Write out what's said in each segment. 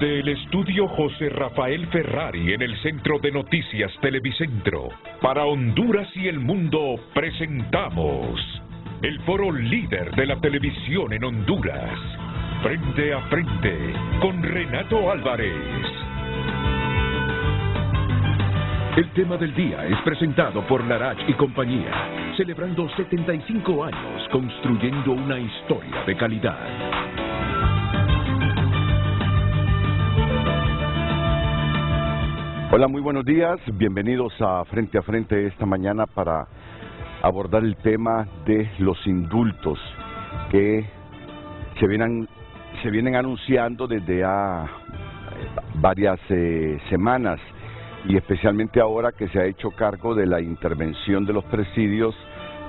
Desde el estudio José Rafael Ferrari en el Centro de Noticias Televicentro, para Honduras y el mundo presentamos el foro líder de la televisión en Honduras, Frente a Frente con Renato Álvarez. El tema del día es presentado por Larach y compañía, celebrando 75 años construyendo una historia de calidad. Hola, muy buenos días, bienvenidos a Frente esta mañana para abordar el tema de los indultos que se vienen anunciando desde varias semanas, y especialmente ahora que se ha hecho cargo de la intervención de los presidios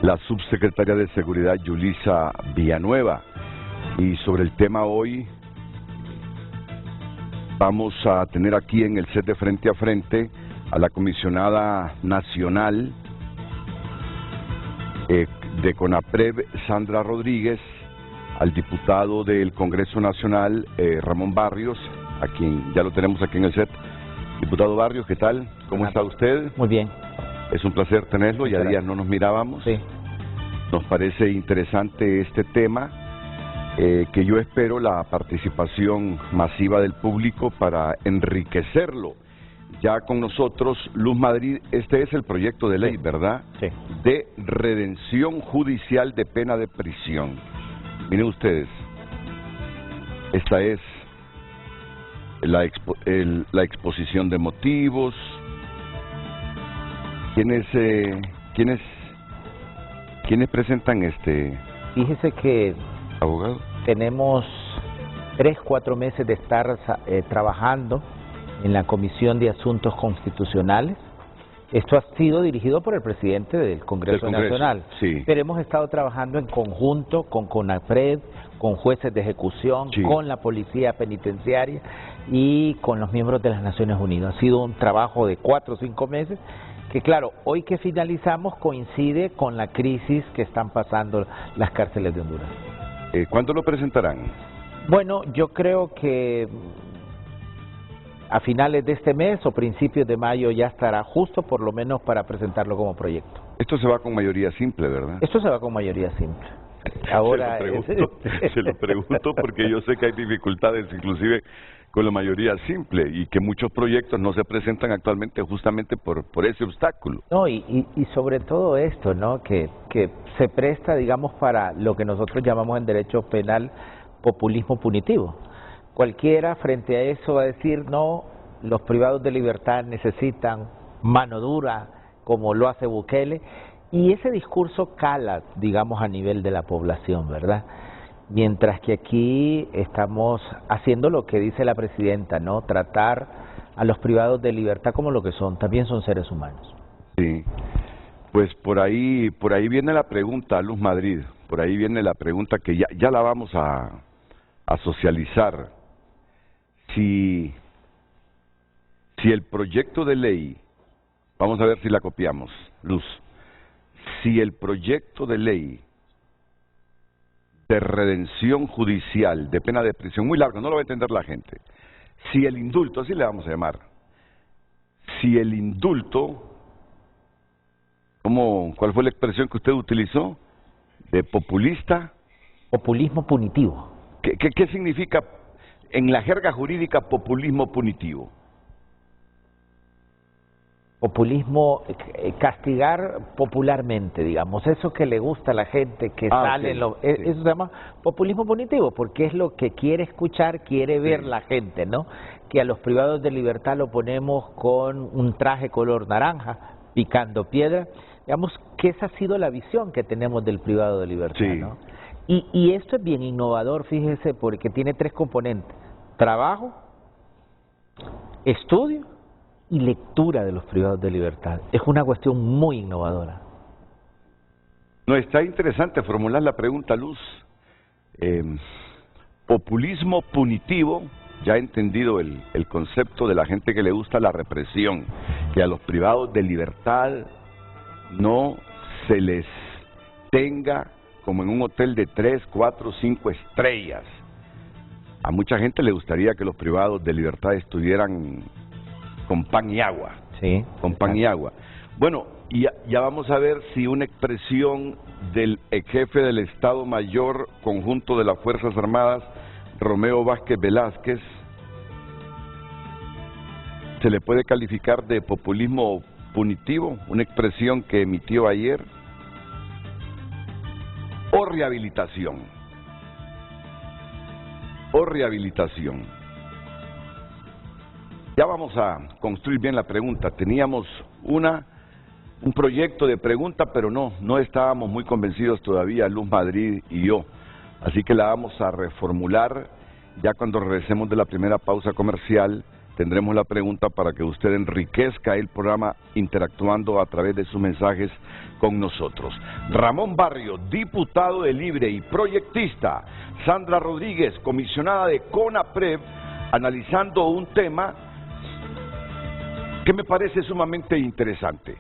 la subsecretaria de Seguridad Yulisa Villanueva. Y sobre el tema hoy vamos a tener aquí en el set de Frente a Frente a la comisionada nacional de CONAPREV, Sandra Rodríguez, al diputado del Congreso Nacional, Ramón Barrios, a quien ya lo tenemos aquí en el set. Diputado Barrios, ¿qué tal? ¿Cómo está usted? Muy bien. Es un placer tenerlo, ya días no nos mirábamos. Sí. Nos parece interesante este tema, que yo espero la participación masiva del público para enriquecerlo. Ya con nosotros, Luz Madrid, este es el proyecto de ley, ¿verdad? Sí. De redención judicial de pena de prisión. Miren ustedes, esta es la exposición de motivos. ¿Quiénes presentan este? Fíjese que abogado. Tenemos 3-4 meses de estar trabajando en la Comisión de Asuntos Constitucionales. Esto ha sido dirigido por el presidente del Congreso Nacional. Sí. Pero hemos estado trabajando en conjunto con CONAPRED, con jueces de ejecución, sí, con la policía penitenciaria y con los miembros de las Naciones Unidas. Ha sido un trabajo de 4 o 5 meses que, claro, hoy que finalizamos coincide con la crisis que están pasando las cárceles de Honduras. ¿Cuándo lo presentarán? Bueno, yo creo que a finales de este mes o principios de mayo ya estará justo, por lo menos para presentarlo como proyecto. Esto se va con mayoría simple, ¿verdad? Esto se va con mayoría simple. Ahora se lo pregunto porque yo sé que hay dificultades inclusive con la mayoría simple y que muchos proyectos no se presentan actualmente justamente por ese obstáculo. No, y sobre todo esto, ¿no? Que se presta, digamos, para lo que nosotros llamamos en derecho penal populismo punitivo. Cualquiera frente a eso va a decir, no, los privados de libertad necesitan mano dura, como lo hace Bukele, y ese discurso cala, digamos, a nivel de la población, ¿verdad? Mientras que aquí estamos haciendo lo que dice la presidenta, ¿no? Tratar a los privados de libertad como lo que son, también son seres humanos. Sí, pues por ahí viene la pregunta, Luz Madrid, por ahí viene la pregunta que ya la vamos a socializar. Si el proyecto de ley, vamos a ver si la copiamos, Luz, si el proyecto de ley de redención judicial de pena de prisión, muy largo, no lo va a entender la gente, si el indulto, así le vamos a llamar, si el indulto, ¿cuál fue la expresión que usted utilizó? ¿De populista? Populismo punitivo. ¿Qué significa en la jerga jurídica populismo punitivo? Populismo, castigar popularmente, digamos, eso que le gusta a la gente, que sale, sí. Eso se llama populismo punitivo, porque es lo que quiere escuchar, quiere ver la gente, ¿no? Que a los privados de libertad lo ponemos con un traje color naranja, picando piedra, digamos que esa ha sido la visión que tenemos del privado de libertad, sí, ¿no? Y esto es bien innovador, fíjese, porque tiene 3 componentes: trabajo, estudio y lectura de los privados de libertad. Es una cuestión muy innovadora. No, está interesante formular la pregunta, Luz. Populismo punitivo, ya he entendido el concepto de la gente que le gusta la represión, que a los privados de libertad no se les tenga como en un hotel de 3, 4, 5 estrellas. A mucha gente le gustaría que los privados de libertad estuvieran con pan y agua. Sí. Con pan y agua. Bueno, y ya vamos a ver si una expresión del jefe del Estado Mayor Conjunto de las Fuerzas Armadas, Romeo Vázquez Velázquez, se le puede calificar de populismo punitivo, una expresión que emitió ayer, o rehabilitación. O rehabilitación. Ya vamos a construir bien la pregunta. Teníamos un proyecto de pregunta, pero no estábamos muy convencidos todavía, Luz Madrid y yo. Así que la vamos a reformular. Ya cuando regresemos de la primera pausa comercial, tendremos la pregunta para que usted enriquezca el programa interactuando a través de sus mensajes con nosotros. Ramón Barrio, diputado de Libre y proyectista. Sandra Rodríguez, comisionada de CONAPREV, analizando un tema que me parece sumamente interesante.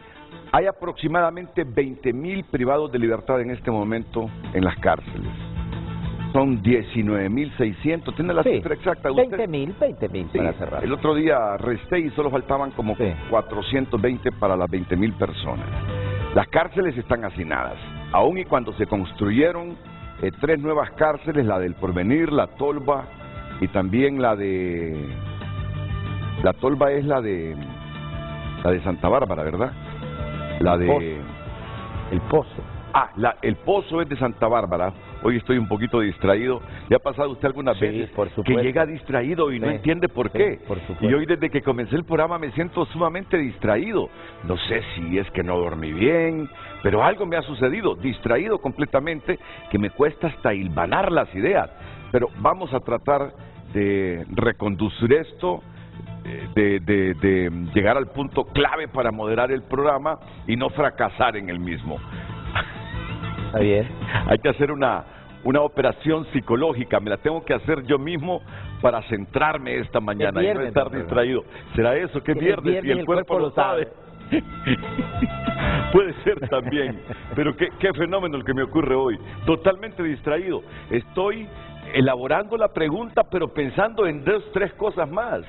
Hay aproximadamente 20.000 privados de libertad en este momento en las cárceles. Son 19.600, ¿tiene la cifra exacta usted? 20.000 para cerrar. El otro día resté y solo faltaban como 420 para las 20.000 personas. Las cárceles están hacinadas, aun y cuando se construyeron 3 nuevas cárceles, la del Porvenir, la Tolva y también la de... La Tolva es la de Santa Bárbara, ¿verdad? La de... El Pozo. El Pozo es de Santa Bárbara. Hoy estoy un poquito distraído. ¿Le ha pasado a usted algunas veces que llega distraído y no entiende por qué? Por supuesto. Y hoy desde que comencé el programa me siento sumamente distraído. No sé si es que no dormí bien, pero algo me ha sucedido, distraído completamente, que me cuesta hasta hilvanar las ideas. Pero vamos a tratar de reconducir esto, de llegar al punto clave para moderar el programa y no fracasar en el mismo. Está bien. Hay que hacer una operación psicológica, me la tengo que hacer yo mismo para centrarme esta mañana y no estar distraído. ¿Será eso que es viernes y el cuerpo lo sabe? Puede ser también, pero qué fenómeno el que me ocurre hoy. Totalmente distraído. Estoy elaborando la pregunta, pero pensando en 2, 3 cosas más.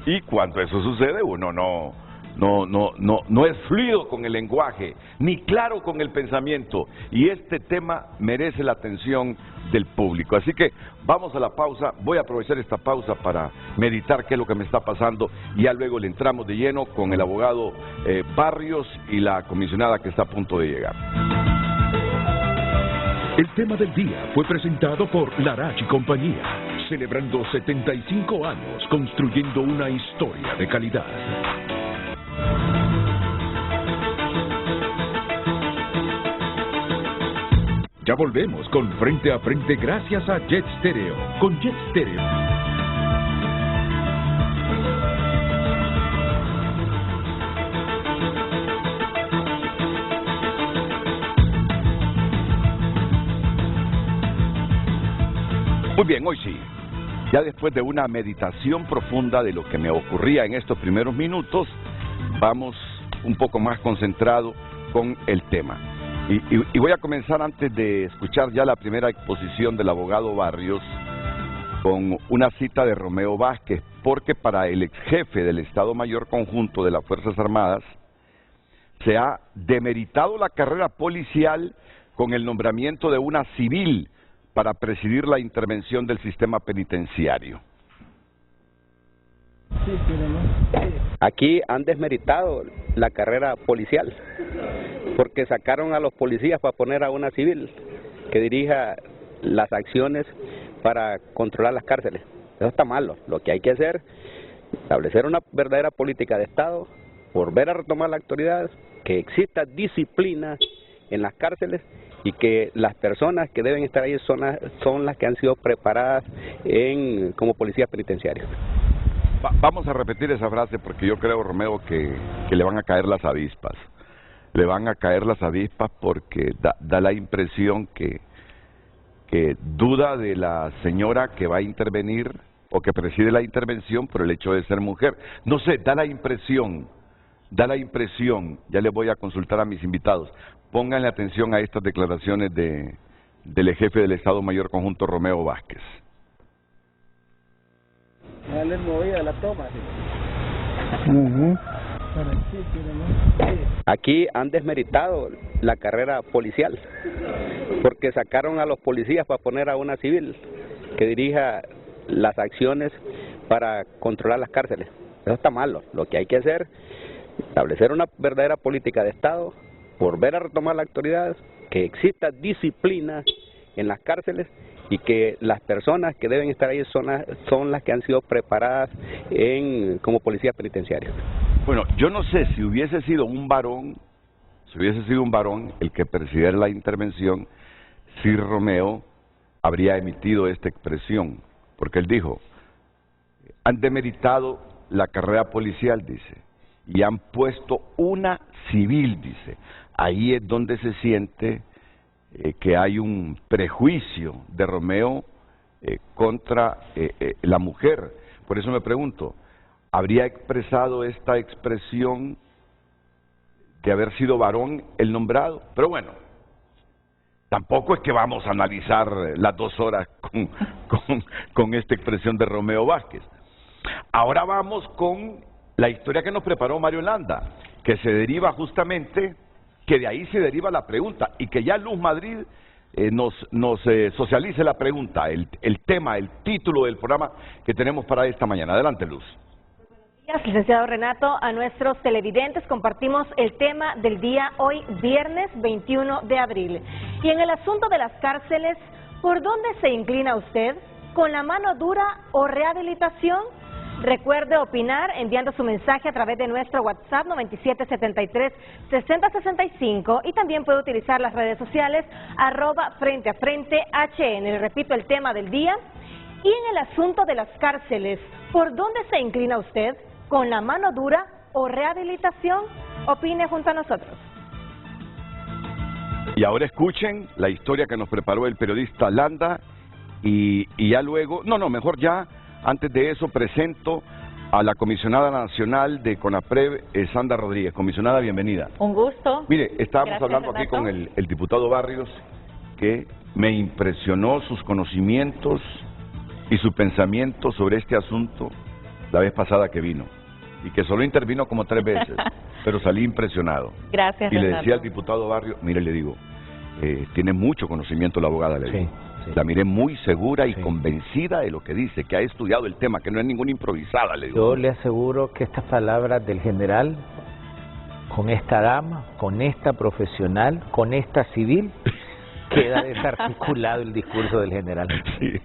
Y cuando eso sucede, uno no es fluido con el lenguaje, ni claro con el pensamiento, y este tema merece la atención del público. Así que vamos a la pausa, voy a aprovechar esta pausa para meditar qué es lo que me está pasando, y ya luego le entramos de lleno con el abogado Barrios y la comisionada que está a punto de llegar. El tema del día fue presentado por Larach y Compañía, celebrando 75 años construyendo una historia de calidad. Ya volvemos con Frente a Frente gracias a Jet Stereo. Con Jet Stereo. Muy bien, hoy sí. Ya después de una meditación profunda de lo que me ocurría en estos primeros minutos, vamos un poco más concentrado con el tema. Y voy a comenzar antes de escuchar ya la primera exposición del abogado Barrios con una cita de Romeo Vázquez, porque para el ex jefe del Estado Mayor Conjunto de las Fuerzas Armadas se ha demeritado la carrera policial con el nombramiento de una civil para presidir la intervención del sistema penitenciario. Aquí han desmeritado la carrera policial, porque sacaron a los policías para poner a una civil que dirija las acciones para controlar las cárceles. Eso está malo. Lo que hay que hacer, establecer una verdadera política de Estado, volver a retomar la autoridad, que exista disciplina en las cárceles y que las personas que deben estar ahí son las que han sido preparadas como policías penitenciarios. Vamos a repetir esa frase porque yo creo, Romeo, que le van a caer las avispas. Le van a caer las avispas porque da la impresión que duda de la señora que va a intervenir o que preside la intervención por el hecho de ser mujer. No sé, da la impresión, ya le voy a consultar a mis invitados. Pónganle atención a estas declaraciones del jefe del Estado Mayor Conjunto, Romeo Vázquez. Dale movida la toma. Aquí han desmeritado la carrera policial, porque sacaron a los policías para poner a una civil que dirija las acciones para controlar las cárceles. Eso está malo. Lo que hay que hacer, establecer una verdadera política de Estado, volver a retomar la autoridad, que exista disciplina en las cárceles y que las personas que deben estar ahí son las que han sido preparadas como policías penitenciarios. Bueno, yo no sé si hubiese sido un varón el que presidiera la intervención, si Romeo habría emitido esta expresión, porque él dijo, han demeritado la carrera policial, dice, y han puesto una civil, dice. Ahí es donde se siente que hay un prejuicio de Romeo contra la mujer. Por eso me pregunto, ¿habría expresado esta expresión de haber sido varón el nombrado? Pero bueno, tampoco es que vamos a analizar las 2 horas con esta expresión de Romeo Vázquez. Ahora vamos con la historia que nos preparó Mario Landa, que se deriva justamente, que de ahí se deriva la pregunta, y que ya Luz Madrid nos socialice la pregunta, el tema, el título del programa que tenemos para esta mañana. Adelante, Luz. Buenos días, licenciado Renato. A nuestros televidentes compartimos el tema del día hoy, viernes 21 de abril. Y en el asunto de las cárceles, ¿por dónde se inclina usted? ¿Con la mano dura o rehabilitación? Recuerde opinar enviando su mensaje a través de nuestro WhatsApp 9773-6065 y también puede utilizar las redes sociales @FrenteAFrenteHN. Le repito el tema del día. Y en el asunto de las cárceles, ¿por dónde se inclina usted? ¿Con la mano dura o rehabilitación? Opine junto a nosotros. Y ahora escuchen la historia que nos preparó el periodista Landa y ya luego, mejor ya, antes de eso presento a la comisionada nacional de CONAPREV, Sandra Rodríguez. Comisionada, bienvenida. Un gusto. Mire, estábamos Gracias, hablando Renato. aquí con el diputado Barrios, que me impresionó sus conocimientos y su pensamiento sobre este asunto la vez pasada que vino, y que solo intervino como 3 veces, pero salí impresionado. Gracias, Y le Renato. decía al diputado Barrios, mire, le digo, tiene mucho conocimiento la abogada, le digo. Sí. La miré muy segura y Sí. convencida de lo que dice, que ha estudiado el tema, que no es ninguna improvisada, le digo. Yo le aseguro que estas palabras del general, con esta dama, con esta profesional, con esta civil, queda desarticulado el discurso del general. Sí.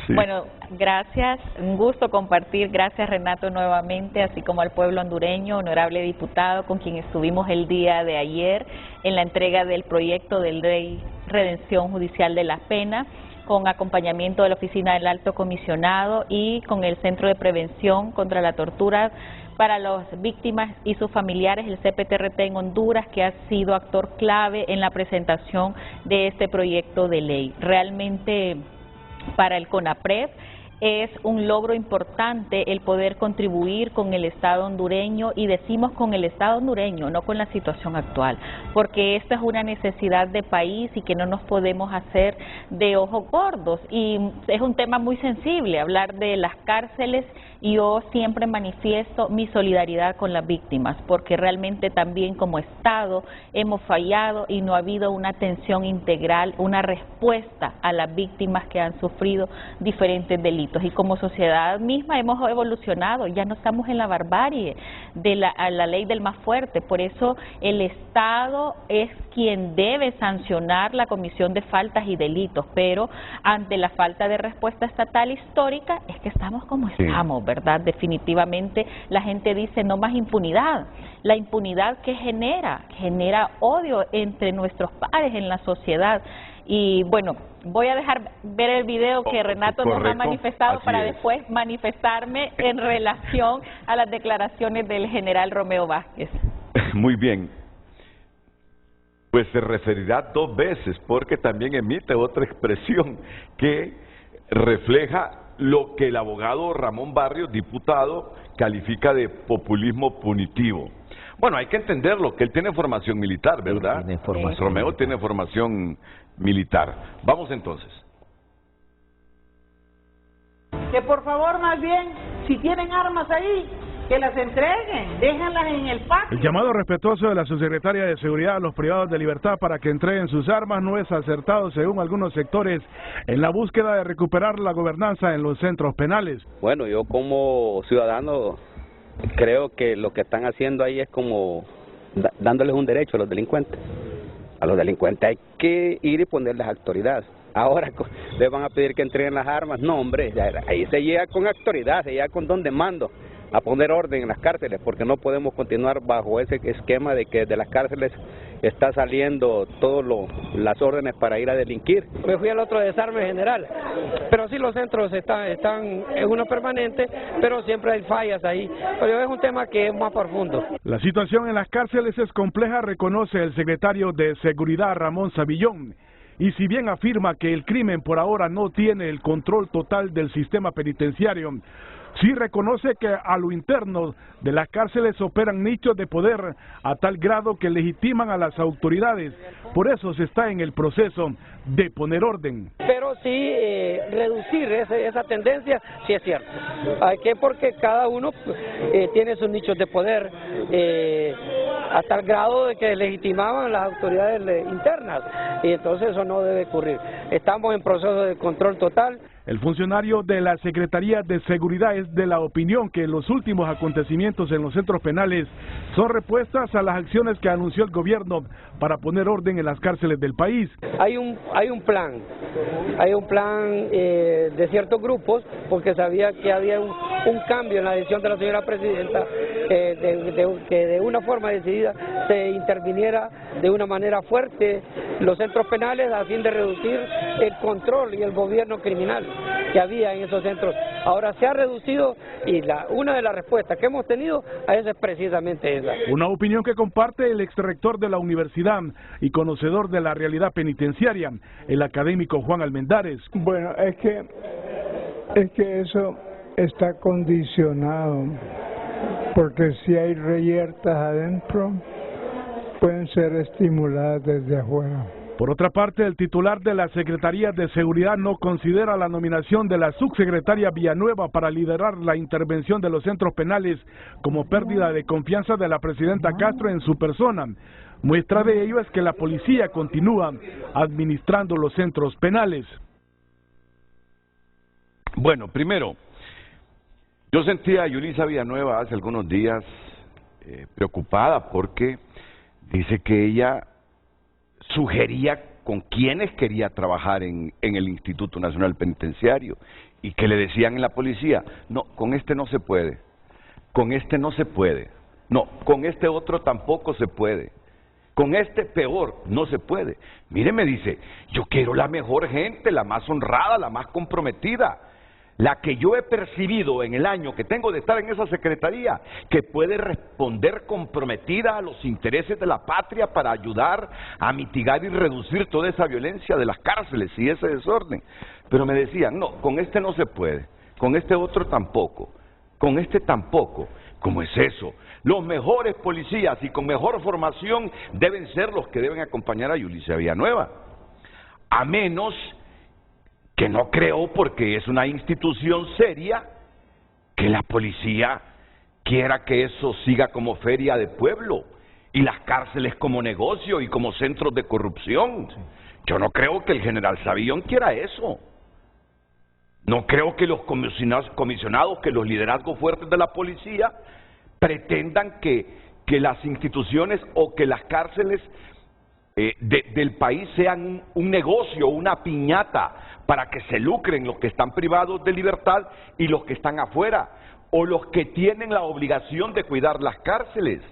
Sí. Bueno, gracias, un gusto compartir, gracias Renato nuevamente, así como al pueblo hondureño, honorable diputado, con quien estuvimos el día de ayer en la entrega del proyecto de ley Redención Judicial de la Pena, con acompañamiento de la Oficina del Alto Comisionado y con el Centro de Prevención contra la Tortura para las víctimas y sus familiares, el CPTRT en Honduras, que ha sido actor clave en la presentación de este proyecto de ley. Realmente, para el CONAPREV es un logro importante el poder contribuir con el Estado hondureño, y decimos con el Estado hondureño, no con la situación actual, porque esta es una necesidad de país y que no nos podemos hacer de ojos gordos, y es un tema muy sensible hablar de las cárceles, y yo siempre manifiesto mi solidaridad con las víctimas, porque realmente también como Estado hemos fallado y no ha habido una atención integral, una respuesta a las víctimas que han sufrido diferentes delitos. Y como sociedad misma hemos evolucionado, ya no estamos en la barbarie de a la ley del más fuerte. Por eso el Estado es quien debe sancionar la comisión de faltas y delitos, pero ante la falta de respuesta estatal histórica es que estamos como estamos, ¿verdad? Definitivamente la gente dice no más impunidad. La impunidad que genera odio entre nuestros pares en la sociedad. Y bueno, voy a dejar ver el video que Renato nos ha manifestado para después manifestarme en relación a las declaraciones del general Romeo Vázquez. Muy bien. Pues se referirá 2 veces, porque también emite otra expresión que refleja lo que el abogado Ramón Barrios, diputado, califica de populismo punitivo. Bueno, hay que entenderlo, que él tiene formación militar, ¿verdad? Tiene formación Romeo militar. tiene formación militar. Vamos entonces. que por favor más bien, si tienen armas ahí, que las entreguen, déjenlas en el patio. El llamado respetuoso de la subsecretaria de Seguridad a los privados de libertad para que entreguen sus armas no es acertado según algunos sectores en la búsqueda de recuperar la gobernanza en los centros penales. Bueno, yo como ciudadano creo que lo que están haciendo ahí es como dándoles un derecho a los delincuentes. A los delincuentes hay que ir y ponerles autoridad. Ahora les van a pedir que entreguen las armas. No, hombre, ahí se llega con autoridad, se llega con don de mando a poner orden en las cárceles, porque no podemos continuar bajo ese esquema de que de las cárceles está saliendo todas las órdenes para ir a delinquir. Me fui al otro desarme general, pero sí los centros están en uno permanente, pero siempre hay fallas ahí, pero es un tema que es más profundo. La situación en las cárceles es compleja, reconoce el secretario de Seguridad Ramón Savillón. Y si bien afirma que el crimen por ahora no tiene el control total del sistema penitenciario, sí reconoce que a lo interno de las cárceles operan nichos de poder a tal grado que legitiman a las autoridades. Por eso se está en el proceso de poner orden. Pero sí reducir esa tendencia, sí es cierto. Hay que, porque cada uno tiene sus nichos de poder a tal grado de que legitimaban las autoridades internas, y entonces eso no debe ocurrir. Estamos en proceso de control total. El funcionario de la Secretaría de Seguridad es de la opinión que los últimos acontecimientos en los centros penales son respuestas a las acciones que anunció el gobierno para poner orden en las cárceles del país. Hay un plan de ciertos grupos, porque sabía que había un cambio en la decisión de la señora presidenta, que de una forma decidida se interviniera de una manera fuerte los centros penales a fin de reducir el control y el gobierno criminal que había en esos centros. Ahora se ha reducido, y una de las respuestas que hemos tenido a eso es precisamente esa. Una opinión que comparte el exrector de la universidad y conocedor de la realidad penitenciaria, el académico Juan Almendares. Bueno, es que eso está condicionado, porque si hay reyertas adentro, pueden ser estimuladas desde afuera. Por otra parte, el titular de la Secretaría de Seguridad no considera la nominación de la subsecretaria Villanueva para liderar la intervención de los centros penales como pérdida de confianza de la presidenta Castro en su persona. Muestra de ello es que la policía continúa administrando los centros penales. Bueno, primero, yo sentía a Yulisa Villanueva hace algunos días preocupada porque dice que ella sugería con quiénes quería trabajar en el Instituto Nacional Penitenciario y que le decían en la policía, no, con este no se puede, con este no se puede, no, con este otro tampoco se puede, con este peor no se puede. Mire, me dice, yo quiero la mejor gente, la más honrada, la más comprometida, la que yo he percibido en el año que tengo de estar en esa secretaría, que puede responder comprometida a los intereses de la patria para ayudar a mitigar y reducir toda esa violencia de las cárceles y ese desorden. Pero me decían, no, con este no se puede, con este otro tampoco, con este tampoco. ¿Cómo es eso? Los mejores policías y con mejor formación deben ser los que deben acompañar a Yulisa Villanueva. A menos que no creo, porque es una institución seria, que la policía quiera que eso siga como feria de pueblo y las cárceles como negocio y como centros de corrupción. Yo no creo que el general Savillón quiera eso. No creo que los comisionados, que los liderazgos fuertes de la policía pretendan que las instituciones o que las cárceles del país sean un negocio, una piñata para que se lucren los que están privados de libertad y los que están afuera, o los que tienen la obligación de cuidar las cárceles.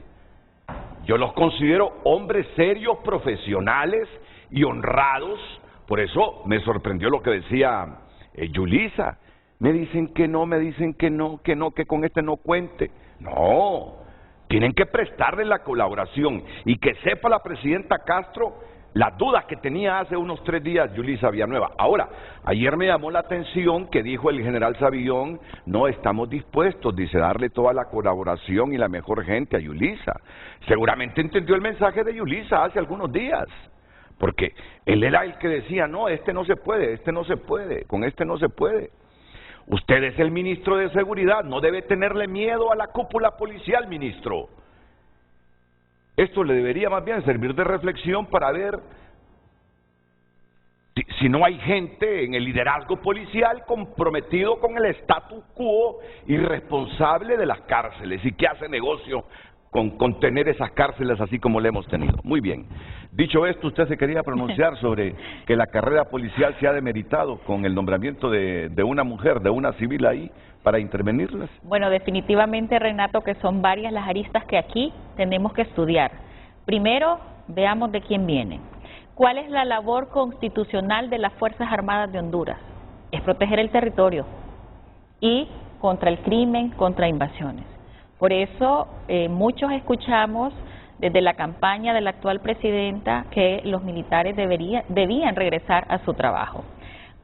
Yo los considero hombres serios, profesionales y honrados. Por eso me sorprendió lo que decía Yulisa. Me dicen que no, que con este no cuente. No, tienen que prestarle la colaboración y que sepa la presidenta Castro las dudas que tenía hace unos 3 días Yulisa Villanueva. Ahora, ayer me llamó la atención que dijo el general Savillón, no, estamos dispuestos, dice, darle toda la colaboración y la mejor gente a Yulisa. Seguramente entendió el mensaje de Yulisa hace algunos días, porque él era el que decía, no, este no se puede, con este no se puede. Usted es el ministro de Seguridad, no debe tenerle miedo a la cúpula policial, ministro. Esto le debería más bien servir de reflexión para ver si no hay gente en el liderazgo policial comprometido con el status quo y responsable de las cárceles y que hace negocio con tener esas cárceles así como le hemos tenido. Muy bien. Dicho esto, usted se quería pronunciar sobre que la carrera policial se ha demeritado con el nombramiento de una mujer, de una civil ahí, para intervenirlas. Bueno, definitivamente, Renato, que son varias las aristas que aquí tenemos que estudiar. Primero, veamos de quién viene. ¿Cuál es la labor constitucional de las Fuerzas Armadas de Honduras? Es proteger el territorio y contra el crimen, contra invasiones. Por eso muchos escuchamos desde la campaña de la actual presidenta que los militares debían regresar a su trabajo.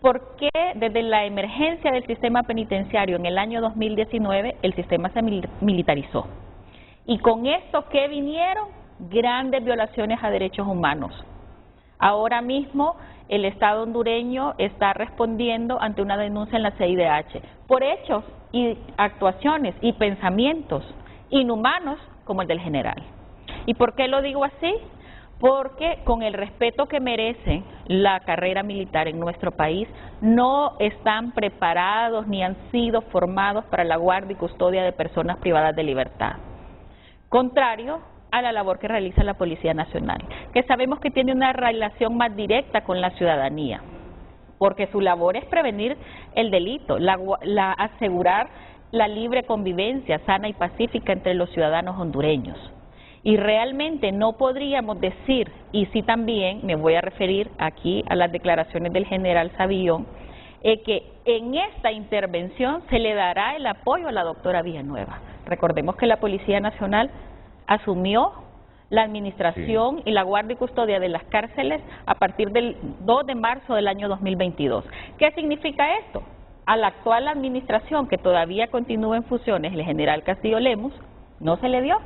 ¿Por qué desde la emergencia del sistema penitenciario en el año 2019 el sistema se militarizó? Y con esto, ¿qué vinieron? Grandes violaciones a derechos humanos. Ahora mismo el Estado hondureño está respondiendo ante una denuncia en la CIDH por hechos y actuaciones y pensamientos inhumanos como el del general. ¿Y por qué lo digo así? Porque con el respeto que merece la carrera militar en nuestro país, no están preparados ni han sido formados para la guardia y custodia de personas privadas de libertad. Contrario a la labor que realiza la Policía Nacional, que sabemos que tiene una relación más directa con la ciudadanía, porque su labor es prevenir el delito, asegurar la libre convivencia sana y pacífica entre los ciudadanos hondureños. Y realmente no podríamos decir, y sí también me voy a referir aquí a las declaraciones del general Savillón, que en esta intervención se le dará el apoyo a la doctora Villanueva. Recordemos que la Policía Nacional asumió la administración y la guardia y custodia de las cárceles a partir del 2 de marzo del año 2022. ¿Qué significa esto? A la actual administración, que todavía continúa en funciones, el general Castillo Lemos, no se le dio.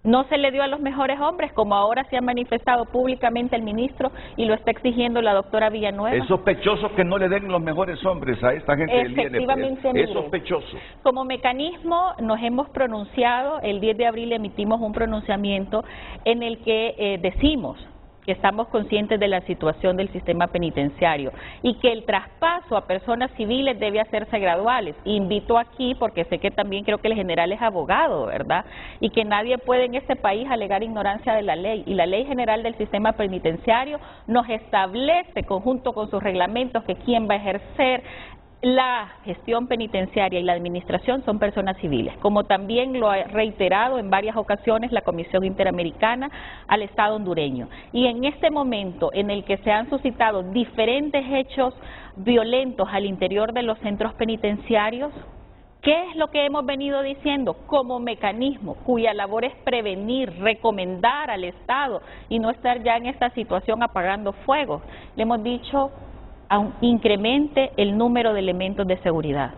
No se le dio a los mejores hombres, como ahora se ha manifestado públicamente el ministro y lo está exigiendo la doctora Villanueva. Es sospechoso que no le den los mejores hombres a esta gente del INP. Efectivamente, es sospechoso. Como mecanismo nos hemos pronunciado, el 10 de abril emitimos un pronunciamiento en el que decimos que estamos conscientes de la situación del sistema penitenciario y que el traspaso a personas civiles debe hacerse graduales. Invito aquí, porque sé que también creo que el general es abogado, ¿verdad? Y que nadie puede en este país alegar ignorancia de la ley. Y la Ley General del Sistema Penitenciario nos establece, conjunto con sus reglamentos, que quien va a ejercer la gestión penitenciaria y la administración son personas civiles, como también lo ha reiterado en varias ocasiones la Comisión Interamericana al Estado hondureño. Y en este momento en el que se han suscitado diferentes hechos violentos al interior de los centros penitenciarios, ¿qué es lo que hemos venido diciendo? Como mecanismo cuya labor es prevenir, recomendar al Estado y no estar ya en esta situación apagando fuegos. Le hemos dicho incremente el número de elementos de seguridad.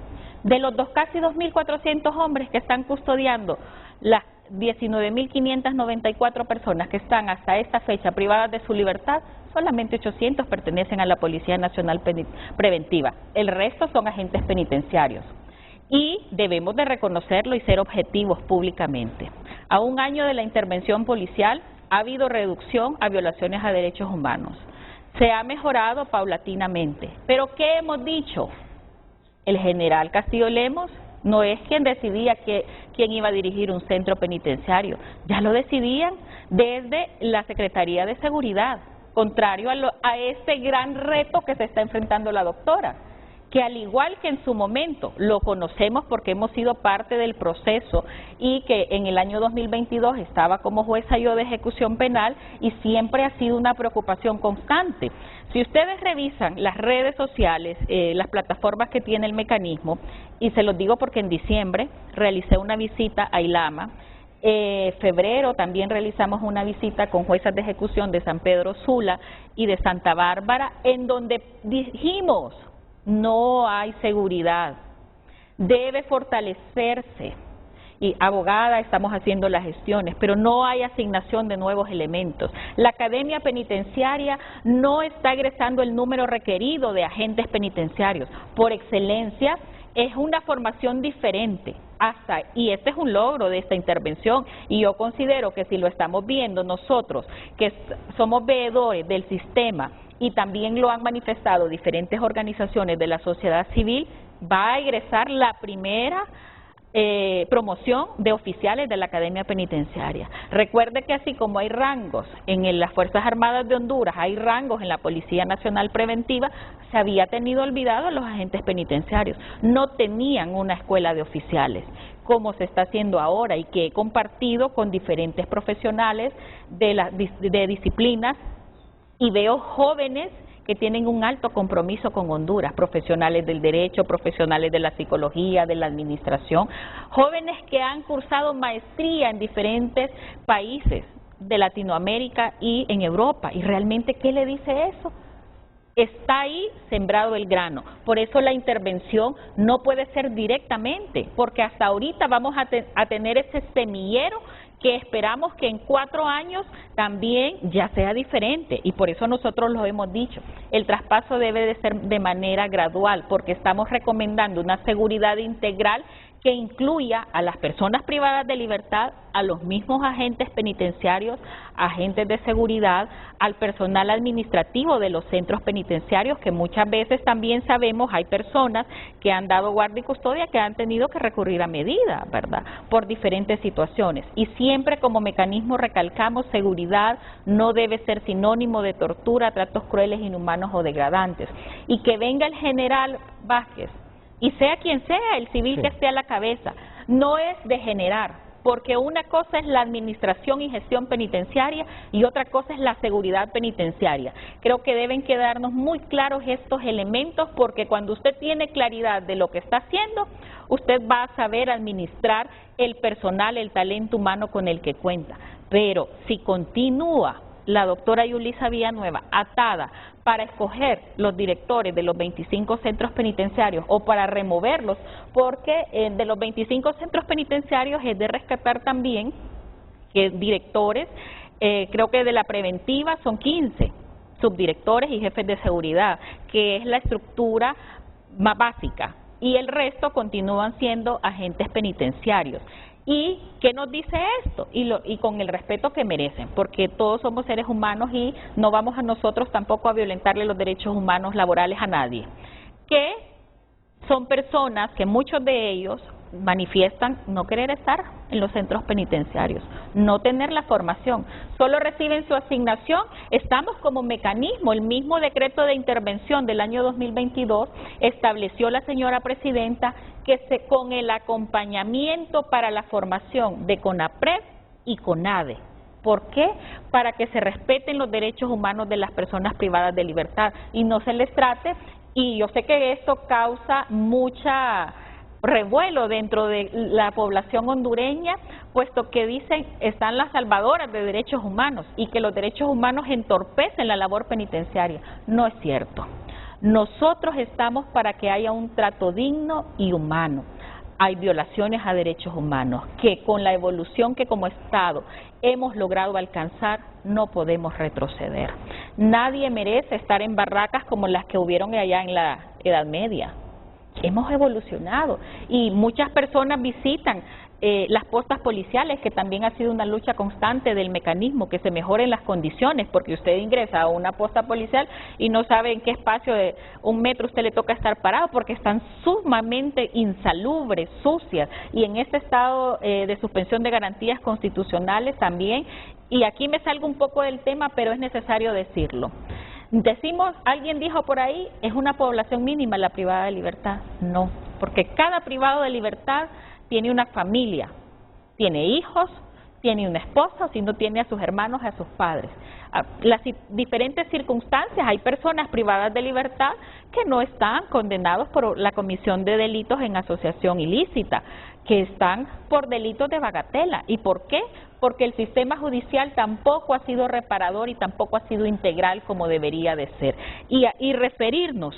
De los casi 2.400 hombres que están custodiando las 19.594 personas que están hasta esta fecha privadas de su libertad, solamente 800 pertenecen a la Policía Nacional Preventiva. El resto son agentes penitenciarios. Y debemos de reconocerlo y ser objetivos públicamente. A un año de la intervención policial ha habido reducción a violaciones a derechos humanos. Se ha mejorado paulatinamente. ¿Pero qué hemos dicho? El general Castillo Lemos no es quien decidía quién iba a dirigir un centro penitenciario. Ya lo decidían desde la Secretaría de Seguridad, contrario a este gran reto que se está enfrentando la doctora, que al igual que en su momento lo conocemos porque hemos sido parte del proceso y que en el año 2022 estaba como jueza yo de ejecución penal y siempre ha sido una preocupación constante. Si ustedes revisan las redes sociales, las plataformas que tiene el mecanismo, y se los digo porque en diciembre realicé una visita a Ilama, febrero también realizamos una visita con juezas de ejecución de San Pedro Sula y de Santa Bárbara, en donde dijimos: no hay seguridad, debe fortalecerse. y abogada, estamos haciendo las gestiones, pero no hay asignación de nuevos elementos. La Academia Penitenciaria no está egresando el número requerido de agentes penitenciarios. Por excelencia, es una formación diferente. Y este es un logro de esta intervención, y yo considero que si lo estamos viendo nosotros, que somos veedores del sistema, y también lo han manifestado diferentes organizaciones de la sociedad civil, va a egresar la primera promoción de oficiales de la Academia Penitenciaria. Recuerde que así como hay rangos en las Fuerzas Armadas de Honduras, hay rangos en la Policía Nacional Preventiva, se había tenido olvidado los agentes penitenciarios. No tenían una escuela de oficiales, como se está haciendo ahora, y que he compartido con diferentes profesionales de disciplinas, y veo jóvenes que tienen un alto compromiso con Honduras, profesionales del derecho, profesionales de la psicología, de la administración, jóvenes que han cursado maestría en diferentes países de Latinoamérica y en Europa. ¿Y realmente qué le dice eso? Está ahí sembrado el grano. Por eso la intervención no puede ser directamente, porque hasta ahorita vamos a tener ese semillero que esperamos que en 4 años también ya sea diferente, y por eso nosotros lo hemos dicho, el traspaso debe de ser de manera gradual, porque estamos recomendando una seguridad integral que incluya a las personas privadas de libertad, a los mismos agentes penitenciarios, agentes de seguridad, al personal administrativo de los centros penitenciarios, que muchas veces también sabemos hay personas que han dado guardia y custodia que han tenido que recurrir a medidas, ¿verdad?, por diferentes situaciones. Y siempre como mecanismo recalcamos, seguridad no debe ser sinónimo de tortura, tratos crueles, inhumanos o degradantes. Y que venga el general Vázquez, y sea quien sea el civil que esté a la cabeza, no es de generar, porque una cosa es la administración y gestión penitenciaria y otra cosa es la seguridad penitenciaria. Creo que deben quedarnos muy claros estos elementos, porque cuando usted tiene claridad de lo que está haciendo, usted va a saber administrar el personal, el talento humano con el que cuenta. Pero si continúa la doctora Yulisa Villanueva atada para escoger los directores de los 25 centros penitenciarios o para removerlos, porque de los 25 centros penitenciarios es de rescatar también que directores, creo que de la preventiva son 15 subdirectores y jefes de seguridad, que es la estructura más básica, y el resto continúan siendo agentes penitenciarios. ¿Y qué nos dice esto? Y con el respeto que merecen, porque todos somos seres humanos y no vamos a nosotros tampoco a violentarle los derechos humanos laborales a nadie. Que son personas que muchos de ellos manifiestan no querer estar en los centros penitenciarios, no tener la formación, solo reciben su asignación. Estamos como mecanismo, el mismo decreto de intervención del año 2022 estableció la señora presidenta que con el acompañamiento para la formación de CONAPRED y CONADE. ¿Por qué? Para que se respeten los derechos humanos de las personas privadas de libertad y no se les trate, y yo sé que esto causa mucha revuelo dentro de la población hondureña, puesto que dicen están las salvadoras de derechos humanos y que los derechos humanos entorpecen la labor penitenciaria. No es cierto. Nosotros estamos para que haya un trato digno y humano. Hay violaciones a derechos humanos que con la evolución que como Estado hemos logrado alcanzar no podemos retroceder. Nadie merece estar en barracas como las que hubieron allá en la Edad Media. Hemos evolucionado y muchas personas visitan las postas policiales, que también ha sido una lucha constante del mecanismo, que se mejoren las condiciones, porque usted ingresa a una posta policial y no sabe en qué espacio de 1 metro usted le toca estar parado, porque están sumamente insalubres, sucias, y en este estado de suspensión de garantías constitucionales también. Y aquí me salgo un poco del tema, pero es necesario decirlo. Decimos, alguien dijo por ahí, es una población mínima la privada de libertad. No, porque cada privado de libertad tiene una familia, tiene hijos, tiene una esposa, o si no tiene a sus hermanos, a sus padres. Las diferentes circunstancias, hay personas privadas de libertad que no están condenados por la comisión de delitos en asociación ilícita, que están por delitos de bagatela. ¿Y por qué? Porque el sistema judicial tampoco ha sido reparador y tampoco ha sido integral como debería de ser. Y referirnos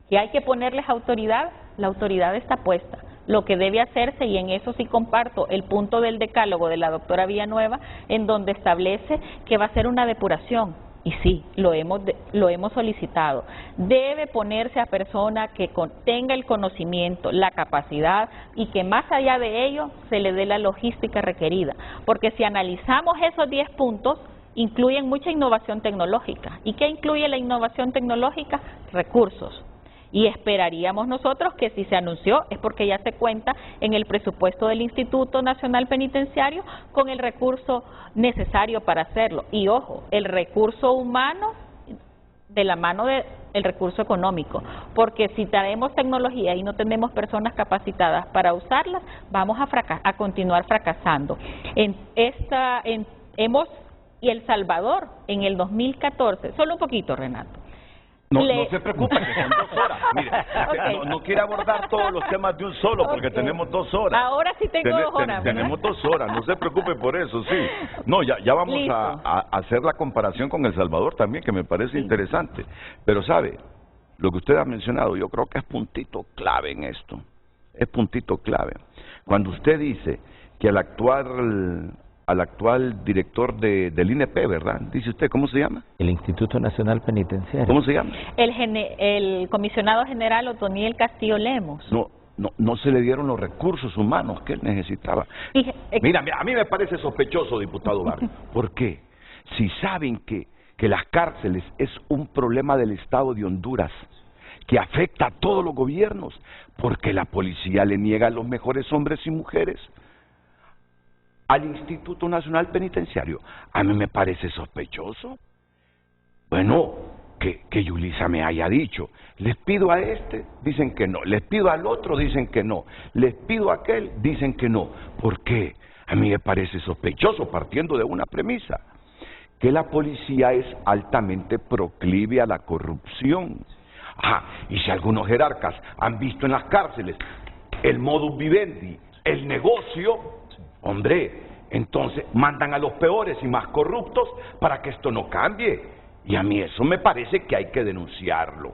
que hay que ponerles autoridad, la autoridad está puesta. lo que debe hacerse, y en eso sí comparto el punto del decálogo de la doctora Villanueva, en donde establece que va a ser una depuración. Y sí, lo hemos solicitado. Debe ponerse a persona que tenga el conocimiento, la capacidad, y que más allá de ello se le dé la logística requerida. Porque si analizamos esos 10 puntos, incluyen mucha innovación tecnológica. ¿Y qué incluye la innovación tecnológica? Recursos. Y esperaríamos nosotros que si se anunció es porque ya se cuenta en el presupuesto del Instituto Nacional Penitenciario con el recurso necesario para hacerlo. Y ojo, el recurso humano de la mano del recurso económico, porque si traemos tecnología y no tenemos personas capacitadas para usarlas, vamos a continuar fracasando. Y El Salvador en el 2014, solo un poquito, Renato. No se preocupe, que son 2 horas. Mire, okay. no quiere abordar todos los temas de un solo, porque tenemos 2 horas. Ahora sí tengo 2 horas. Tenemos 2 horas, no se preocupe por eso, sí. No, ya vamos a hacer la comparación con El Salvador también, que me parece interesante. Pero sabe, lo que usted ha mencionado, yo creo que es puntito clave en esto. Es puntito clave. Cuando usted dice que al actual director del INP, ¿verdad? Dice usted, ¿cómo se llama? El Instituto Nacional Penitenciario. ¿Cómo se llama? El comisionado general Otoniel Castillo Lemos. No se le dieron los recursos humanos que él necesitaba. Mira, a mí me parece sospechoso, diputado Barrio. ¿Por qué? Si saben que las cárceles es un problema del Estado de Honduras, que afecta a todos los gobiernos, porque la policía le niega a los mejores hombres y mujeres al Instituto Nacional Penitenciario. A mí me parece sospechoso. Bueno, que Yulisa me haya dicho, les pido a este, dicen que no, les pido al otro, dicen que no, les pido a aquel, dicen que no. ¿Por qué? A mí me parece sospechoso, partiendo de una premisa, que la policía es altamente proclive a la corrupción. Y si algunos jerarcas han visto en las cárceles el modus vivendi, el negocio, hombre, entonces mandan a los peores y más corruptos para que esto no cambie. Y a mí eso me parece que hay que denunciarlo.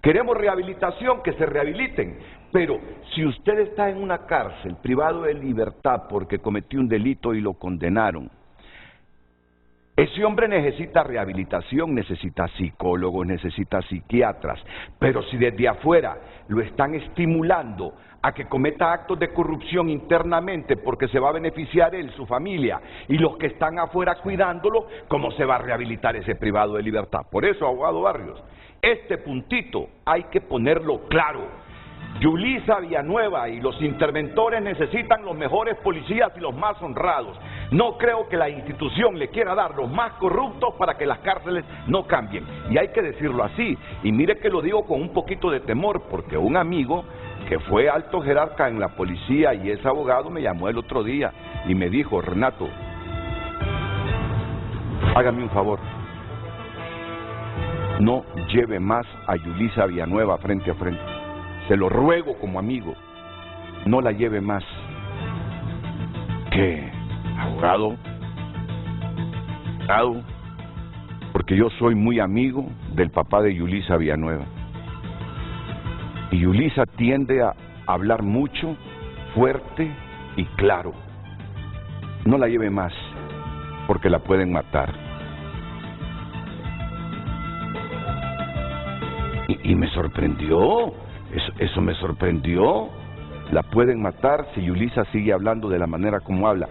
Queremos rehabilitación, que se rehabiliten. Pero si usted está en una cárcel, privado de libertad porque cometió un delito y lo condenaron, ese hombre necesita rehabilitación, necesita psicólogos, necesita psiquiatras. Pero si desde afuera lo están estimulando a que cometa actos de corrupción internamente porque se va a beneficiar él, su familia, y los que están afuera cuidándolo, ¿cómo se va a rehabilitar ese privado de libertad? Por eso, abogado Barrios, este puntito hay que ponerlo claro. Yulisa Villanueva y los interventores necesitan los mejores policías y los más honrados. No creo que la institución le quiera dar los más corruptos para que las cárceles no cambien. Y hay que decirlo así. Y mire que lo digo con un poquito de temor, porque un amigo que fue alto jerarca en la policía y es abogado me llamó el otro día y me dijo: Renato, hágame un favor, no lleve más a Yulisa Villanueva frente a frente. Se lo ruego como amigo, no la lleve más. ¿Qué? ¿Abogado? Porque yo soy muy amigo del papá de Yulisa Villanueva. Y Yulisa tiende a hablar mucho, fuerte y claro. No la lleve más, porque la pueden matar. Y me sorprendió. Eso me sorprendió. La pueden matar si Yulisa sigue hablando de la manera como habla.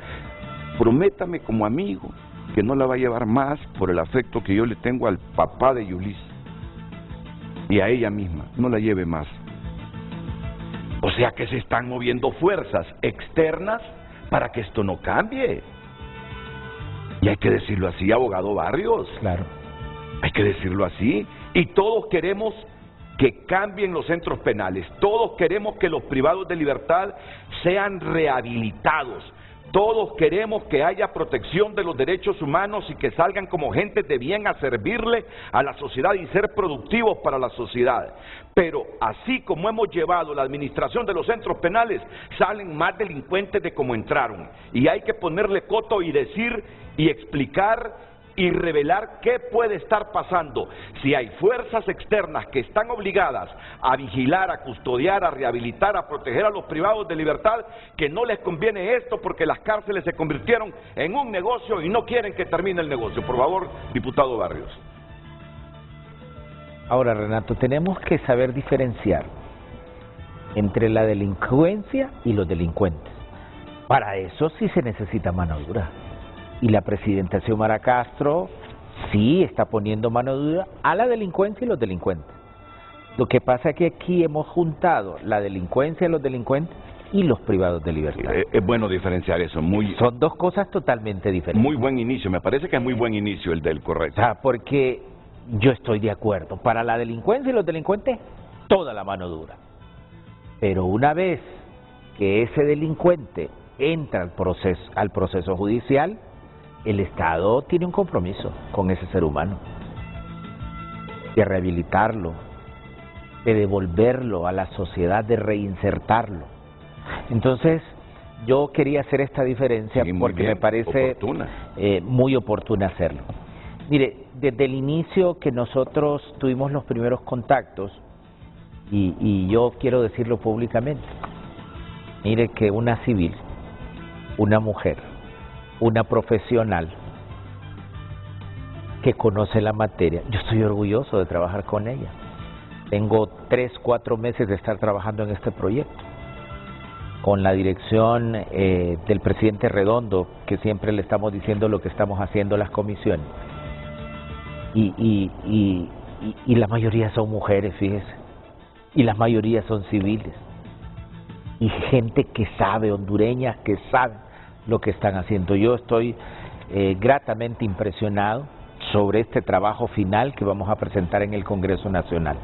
Prométame como amigo que no la va a llevar más por el afecto que yo le tengo al papá de Yulisa y a ella misma. No la lleve más. O sea que se están moviendo fuerzas externas para que esto no cambie. Y hay que decirlo así, abogado Barrios. Claro. Hay que decirlo así. Y todos queremos que cambien los centros penales. Todos queremos que los privados de libertad sean rehabilitados. Todos queremos que haya protección de los derechos humanos y que salgan como gentes de bien a servirle a la sociedad y ser productivos para la sociedad. Pero así como hemos llevado la administración de los centros penales, salen más delincuentes de como entraron. Y hay que ponerle coto y decir y explicar y revelar qué puede estar pasando si hay fuerzas externas que están obligadas a vigilar, a custodiar, a rehabilitar, a proteger a los privados de libertad, que no les conviene esto porque las cárceles se convirtieron en un negocio y no quieren que termine el negocio. Por favor, diputado Barrios. Ahora, Renato, tenemos que saber diferenciar entre la delincuencia y los delincuentes. Para eso sí se necesita mano dura. Y la presidenta Xiomara Castro sí está poniendo mano dura a la delincuencia y los delincuentes. Lo que pasa es que aquí hemos juntado la delincuencia y los delincuentes y los privados de libertad. Es bueno diferenciar eso. Son dos cosas totalmente diferentes. Muy buen inicio, me parece que es muy buen inicio el del correcto. O sea, porque yo estoy de acuerdo. Para la delincuencia y los delincuentes, toda la mano dura. Pero una vez que ese delincuente entra al proceso judicial, el Estado tiene un compromiso con ese ser humano, de rehabilitarlo, de devolverlo a la sociedad, de reinsertarlo. Entonces, yo quería hacer esta diferencia porque me parece muy oportuna hacerlo. Mire, desde el inicio que nosotros tuvimos los primeros contactos, y yo quiero decirlo públicamente, mire que una civil, una mujer, una profesional que conoce la materia, yo estoy orgulloso de trabajar con ella. Tengo 3, 4 meses de estar trabajando en este proyecto, con la dirección del presidente Redondo, que siempre le estamos diciendo lo que estamos haciendo en las comisiones. Y la mayoría son mujeres, fíjese, y la mayoría son civiles, y gente que sabe, hondureñas que saben lo que están haciendo. Yo estoy gratamente impresionado sobre este trabajo final que vamos a presentar en el Congreso Nacional.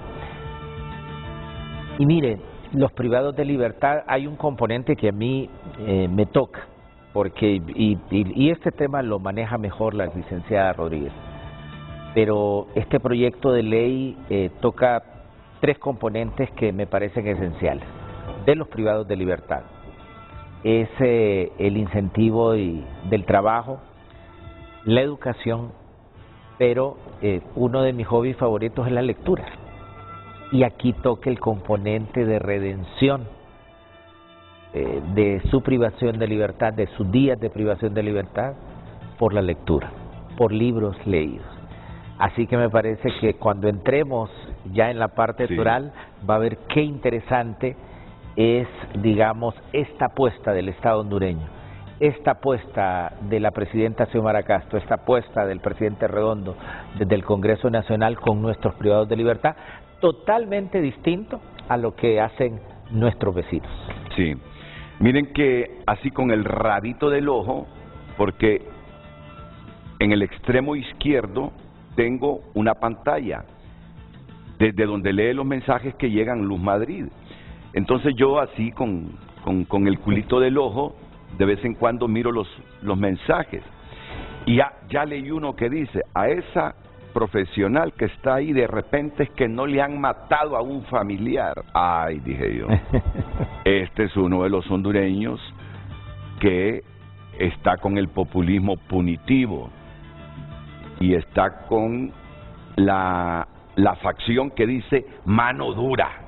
Y mire, los privados de libertad, hay un componente que a mí me toca, porque y este tema lo maneja mejor la licenciada Rodríguez, pero este proyecto de ley toca 3 componentes que me parecen esenciales de los privados de libertad. Es el incentivo del trabajo, la educación, pero uno de mis hobbies favoritos es la lectura. Y aquí toca el componente de redención de su privación de libertad, de sus días de privación de libertad, por la lectura, por libros leídos. Así que me parece que cuando entremos ya en la parte oral, va a ver qué interesante es, digamos, esta apuesta del Estado hondureño, esta apuesta de la presidenta Xiomara Castro, esta apuesta del presidente Redondo desde el Congreso Nacional con nuestros privados de libertad, totalmente distinto a lo que hacen nuestros vecinos. Sí, miren que así con el rabito del ojo, porque en el extremo izquierdo tengo una pantalla desde donde lee los mensajes que llegan Luz Madrid. Entonces yo así con el culito del ojo de vez en cuando miro los mensajes y ya leí uno que dice: a esa profesional que está ahí, de repente es que no le han matado a un familiar. Ay, dije yo, este es uno de los hondureños que está con el populismo punitivo y está con la facción que dice mano dura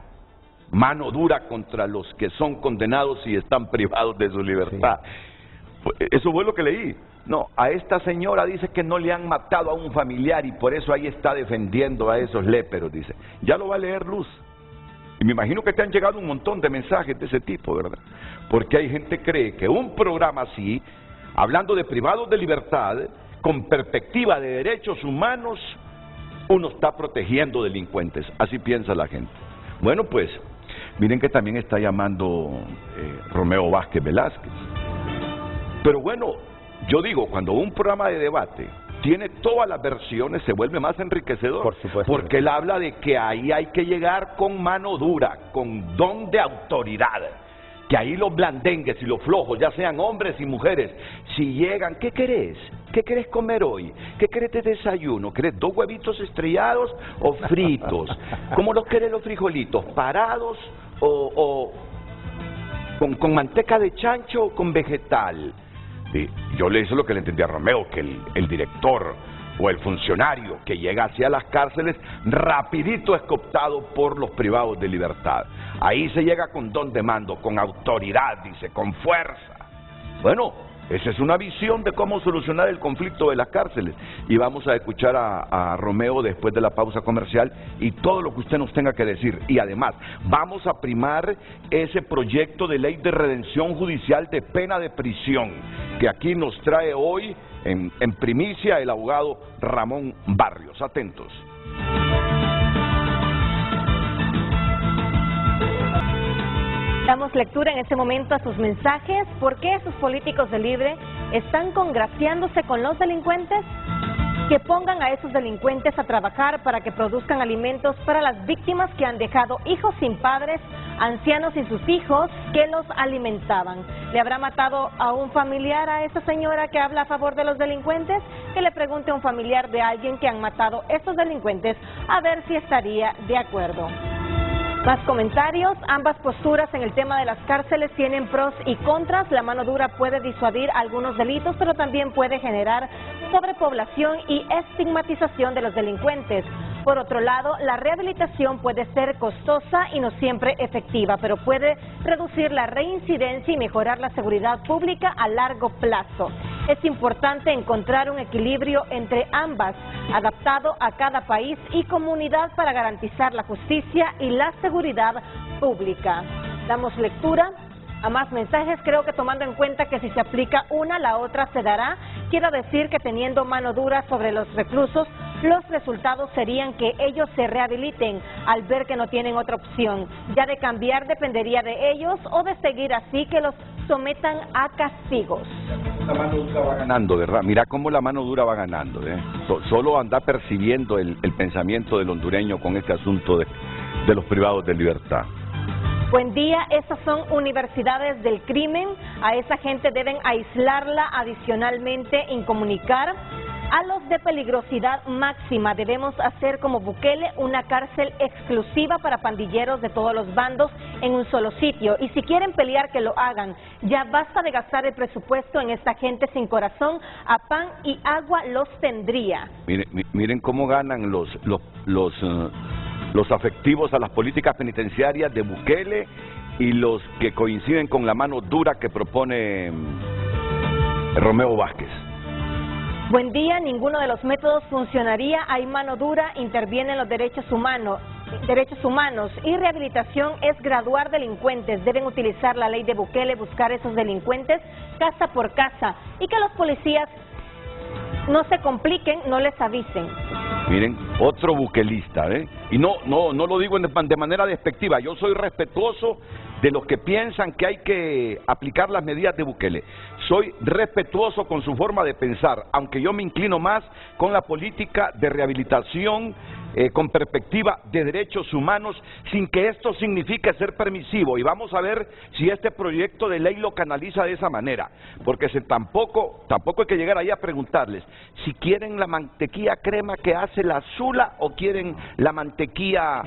contra los que son condenados y están privados de su libertad. Sí. Eso fue lo que leí. No, a esta señora dice que no le han matado a un familiar y por eso ahí está defendiendo a esos léperos, dice. Ya lo va a leer Luz. Y me imagino que te han llegado un montón de mensajes de ese tipo, ¿verdad? Porque hay gente que cree que un programa así, hablando de privados de libertad, con perspectiva de derechos humanos, uno está protegiendo delincuentes. Así piensa la gente. Bueno, pues, miren que también está llamando Romeo Vázquez Velázquez. Pero bueno, yo digo, cuando un programa de debate tiene todas las versiones, se vuelve más enriquecedor. Por supuesto. Porque él habla de que ahí hay que llegar con mano dura, con don de autoridad. Que ahí los blandengues y los flojos, ya sean hombres y mujeres, si llegan, ¿qué querés? ¿Qué querés comer hoy? ¿Qué querés de desayuno? ¿Querés 2 huevitos estrellados o fritos? ¿Cómo los querés los frijolitos? ¿Parados o con manteca de chancho o con vegetal? Sí, yo le hice lo que le entendí a Romeo, que el director o el funcionario que llega hacia las cárceles, rapidito es cooptado por los privados de libertad. Ahí se llega con don de mando, con autoridad, dice, con fuerza. Bueno, esa es una visión de cómo solucionar el conflicto de las cárceles. Y vamos a escuchar a Romeo después de la pausa comercial y todo lo que usted nos tenga que decir. Y además, vamos a primar ese proyecto de ley de redención judicial de pena de prisión, que aquí nos trae hoy en primicia el abogado Ramón Barrios. Atentos. Damos lectura en este momento a sus mensajes. ¿Por qué sus políticos de Libre están congraciándose con los delincuentes? Que pongan a esos delincuentes a trabajar para que produzcan alimentos para las víctimas que han dejado hijos sin padres, ancianos sin sus hijos que los alimentaban. ¿Le habrá matado a un familiar a esa señora que habla a favor de los delincuentes? Que le pregunte a un familiar de alguien que han matado estos delincuentes a ver si estaría de acuerdo. Más comentarios. Ambas posturas en el tema de las cárceles tienen pros y contras. La mano dura puede disuadir algunos delitos, pero también puede generar sobrepoblación y estigmatización de los delincuentes. Por otro lado, la rehabilitación puede ser costosa y no siempre efectiva, pero puede reducir la reincidencia y mejorar la seguridad pública a largo plazo. Es importante encontrar un equilibrio entre ambas, adaptado a cada país y comunidad para garantizar la justicia y la seguridad pública. Damos lectura a más mensajes. Creo que tomando en cuenta que si se aplica una, la otra se dará. Quiero decir que teniendo mano dura sobre los reclusos, los resultados serían que ellos se rehabiliten al ver que no tienen otra opción. Ya de cambiar dependería de ellos o de seguir así, que los sometan a castigos. La mano dura va ganando, ¿verdad? Mira cómo la mano dura va ganando, ¿eh? Solo anda percibiendo el pensamiento del hondureño con este asunto de los privados de libertad. Buen día, estas son universidades del crimen. A esa gente deben aislarla, adicionalmente incomunicar. A los de peligrosidad máxima debemos hacer como Bukele una cárcel exclusiva para pandilleros de todos los bandos en un solo sitio. Y si quieren pelear, que lo hagan. Ya basta de gastar el presupuesto en esta gente sin corazón. A pan y agua los tendría. Miren cómo ganan los afectivos a las políticas penitenciarias de Bukele y los que coinciden con la mano dura que propone Romeo Vázquez. Buen día, ninguno de los métodos funcionaría. Hay mano dura, intervienen los derechos humanos y rehabilitación es graduar delincuentes. Deben utilizar la ley de Bukele, buscar esos delincuentes casa por casa y que los policías no se compliquen, no les avisen. Miren, otro buquelista, ¿eh? Y no lo digo de manera despectiva. Yo soy respetuoso de los que piensan que hay que aplicar las medidas de Bukele. Soy respetuoso con su forma de pensar, aunque yo me inclino más con la política de rehabilitación con perspectiva de derechos humanos, sin que esto signifique ser permisivo. Y vamos a ver si este proyecto de ley lo canaliza de esa manera, porque tampoco hay que llegar ahí a preguntarles si quieren la mantequilla crema que hace la Zula o quieren la mantequilla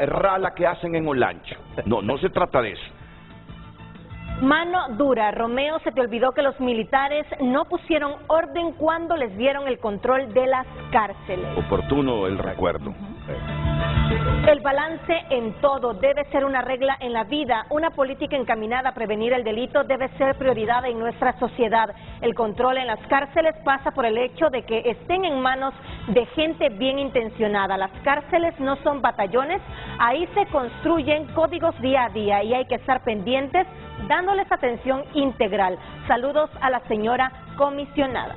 rala que hacen en Olancho. No se trata de eso. Mano dura. Romeo, se te olvidó que los militares no pusieron orden cuando les dieron el control de las cárceles. Oportuno el recuerdo. El balance en todo debe ser una regla en la vida. Una política encaminada a prevenir el delito debe ser prioridad en nuestra sociedad. El control en las cárceles pasa por el hecho de que estén en manos de gente bien intencionada. Las cárceles no son batallones, ahí se construyen códigos día a día y hay que estar pendientes, dándoles atención integral. Saludos a la señora comisionada.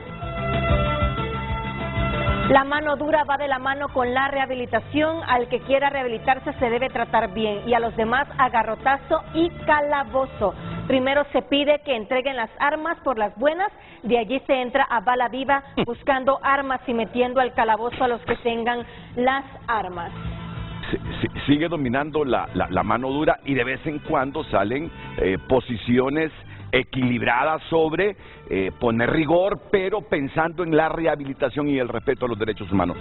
La mano dura va de la mano con la rehabilitación. Al que quiera rehabilitarse se debe tratar bien y a los demás a garrotazo y calabozo. Primero se pide que entreguen las armas por las buenas, de allí se entra a bala viva buscando armas y metiendo al calabozo a los que tengan las armas. Sigue dominando la mano dura y de vez en cuando salen posiciones equilibradas sobre poner rigor, pero pensando en la rehabilitación y el respeto a los derechos humanos.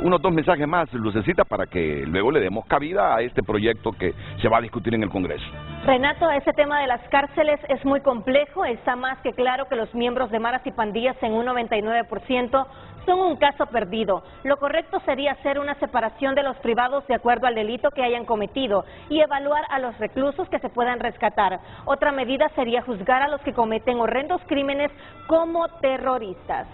Unos 2 mensajes más, Lucecita, para que luego le demos cabida a este proyecto que se va a discutir en el Congreso. Renato, ese tema de las cárceles es muy complejo. Está más que claro que los miembros de maras y pandillas en un 99% son un caso perdido. Lo correcto sería hacer una separación de los privados de acuerdo al delito que hayan cometido y evaluar a los reclusos que se puedan rescatar. Otra medida sería juzgar a los que cometen horrendos crímenes como terroristas.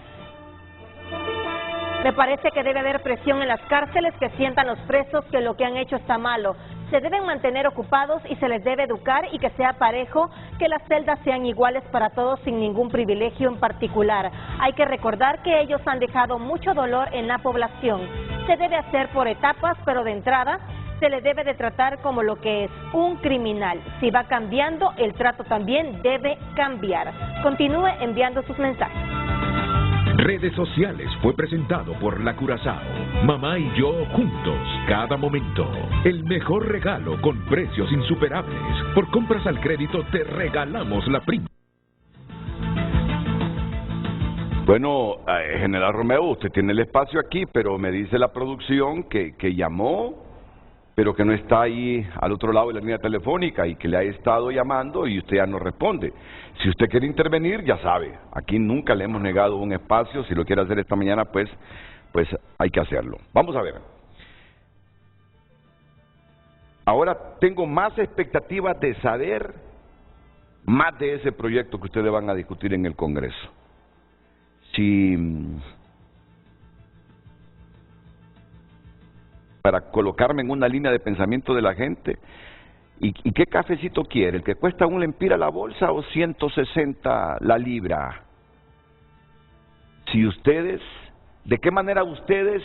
Me parece que debe haber presión en las cárceles, que sientan los presos que lo que han hecho está malo. Se deben mantener ocupados y se les debe educar y que sea parejo, que las celdas sean iguales para todos sin ningún privilegio en particular. Hay que recordar que ellos han dejado mucho dolor en la población. Se debe hacer por etapas, pero de entrada se le debe de tratar como lo que es, un criminal. Si va cambiando, el trato también debe cambiar. Continúe enviando sus mensajes. Redes Sociales fue presentado por La Curazao. Mamá y yo juntos, cada momento. El mejor regalo con precios insuperables. Por compras al crédito te regalamos la prima. Bueno, General Romeo, usted tiene el espacio aquí, pero me dice la producción que llamó, pero que no está ahí al otro lado de la línea telefónica y que le ha estado llamando y usted ya no responde. Si usted quiere intervenir, ya sabe, aquí nunca le hemos negado un espacio. Si lo quiere hacer esta mañana, pues hay que hacerlo. Vamos a ver. Ahora tengo más expectativas de saber más de ese proyecto que ustedes van a discutir en el Congreso. Para colocarme en una línea de pensamiento de la gente. ¿Y qué cafecito quiere? ¿El que cuesta un lempira la bolsa o 160 la libra? Si ustedes, ¿de qué manera ustedes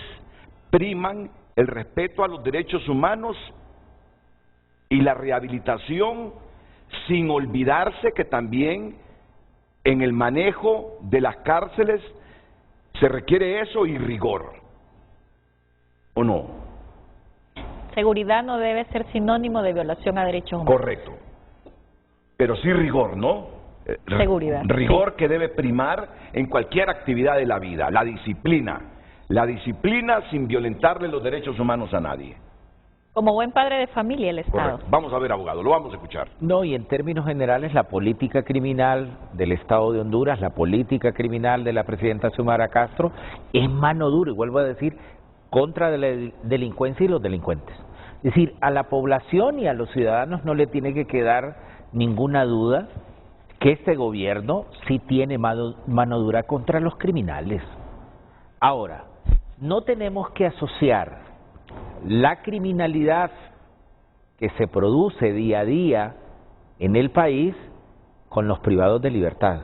priman el respeto a los derechos humanos y la rehabilitación, sin olvidarse que también en el manejo de las cárceles se requiere eso y rigor? ¿O no? Seguridad no debe ser sinónimo de violación a derechos humanos. Correcto. Pero sí rigor, ¿no? Seguridad. Rigor, sí, que debe primar en cualquier actividad de la vida. La disciplina. La disciplina sin violentarle los derechos humanos a nadie. Como buen padre de familia, el Estado. Correcto. Vamos a ver, abogado, lo vamos a escuchar. No, y en términos generales, la política criminal del Estado de Honduras, la política criminal de la presidenta Xiomara Castro, es mano dura, y vuelvo a decir, contra la delincuencia y los delincuentes. Es decir, a la población y a los ciudadanos no le tiene que quedar ninguna duda que este gobierno sí tiene mano dura contra los criminales. Ahora, no tenemos que asociar la criminalidad que se produce día a día en el país con los privados de libertad,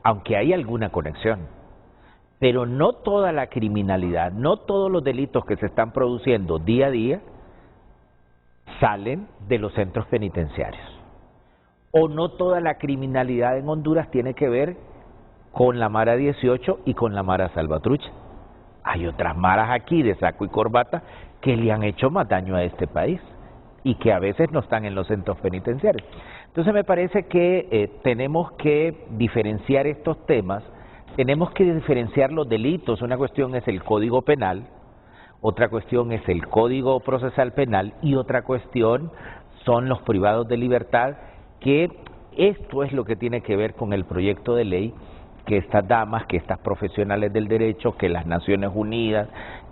aunque hay alguna conexión. Pero no toda la criminalidad, no todos los delitos que se están produciendo día a día salen de los centros penitenciarios. O no toda la criminalidad en Honduras tiene que ver con la Mara 18 y con la Mara Salvatrucha. Hay otras maras aquí de saco y corbata que le han hecho más daño a este país y que a veces no están en los centros penitenciarios. Entonces me parece que tenemos que diferenciar estos temas, tenemos que diferenciar los delitos. Una cuestión es el Código Penal, otra cuestión es el Código Procesal Penal y otra cuestión son los privados de libertad, que esto es lo que tiene que ver con el proyecto de ley que estas damas, que estas profesionales del derecho, que las Naciones Unidas,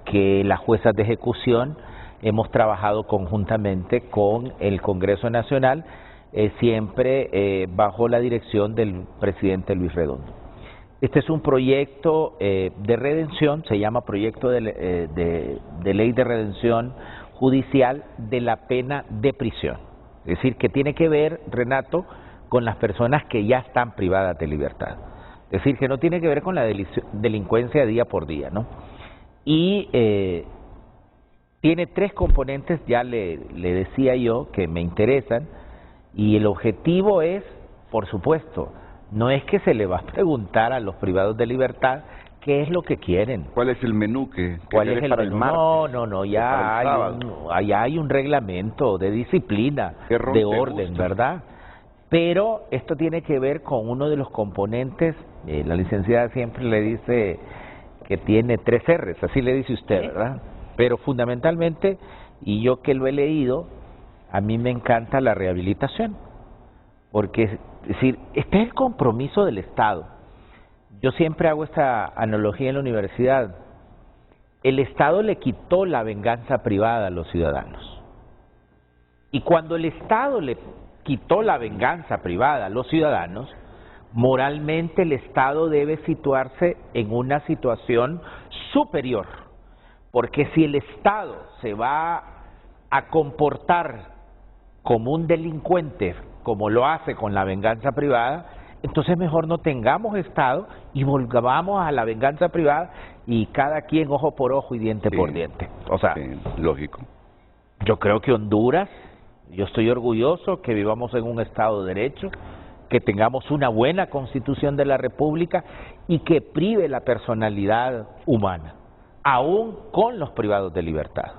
que las juezas de ejecución hemos trabajado conjuntamente con el Congreso Nacional, siempre bajo la dirección del presidente Luis Redondo. Este es un proyecto de redención, se llama Proyecto de Ley de Redención Judicial de la Pena de Prisión. Es decir, que tiene que ver, Renato, con las personas que ya están privadas de libertad. Es decir, que no tiene que ver con la delincuencia día por día, ¿no? Y tiene tres componentes, ya le decía yo, que me interesan, y el objetivo es, por supuesto, no es que se le va a preguntar a los privados de libertad qué es lo que quieren. ¿Cuál es el menú que ¿Cuál es el para menú? el martes? No, ya hay un reglamento de disciplina, de orden, ¿verdad? Pero esto tiene que ver con uno de los componentes, la licenciada siempre le dice que tiene 3 R's, así le dice usted, ¿verdad? Pero fundamentalmente, y yo que lo he leído, a mí me encanta la rehabilitación. porque es decir, este es el compromiso del Estado. Yo siempre hago esta analogía en la universidad. El Estado le quitó la venganza privada a los ciudadanos. Y cuando el Estado le quitó la venganza privada a los ciudadanos, moralmente el Estado debe situarse en una situación superior. Porque si el Estado se va a comportar como un delincuente, como lo hace con la venganza privada, entonces mejor no tengamos Estado y volvamos a la venganza privada y cada quien ojo por ojo y diente por diente. O sea, lógico. Yo creo que Honduras, yo estoy orgulloso que vivamos en un Estado de Derecho, que tengamos una buena Constitución de la República y que prive la personalidad humana, aún con los privados de libertad.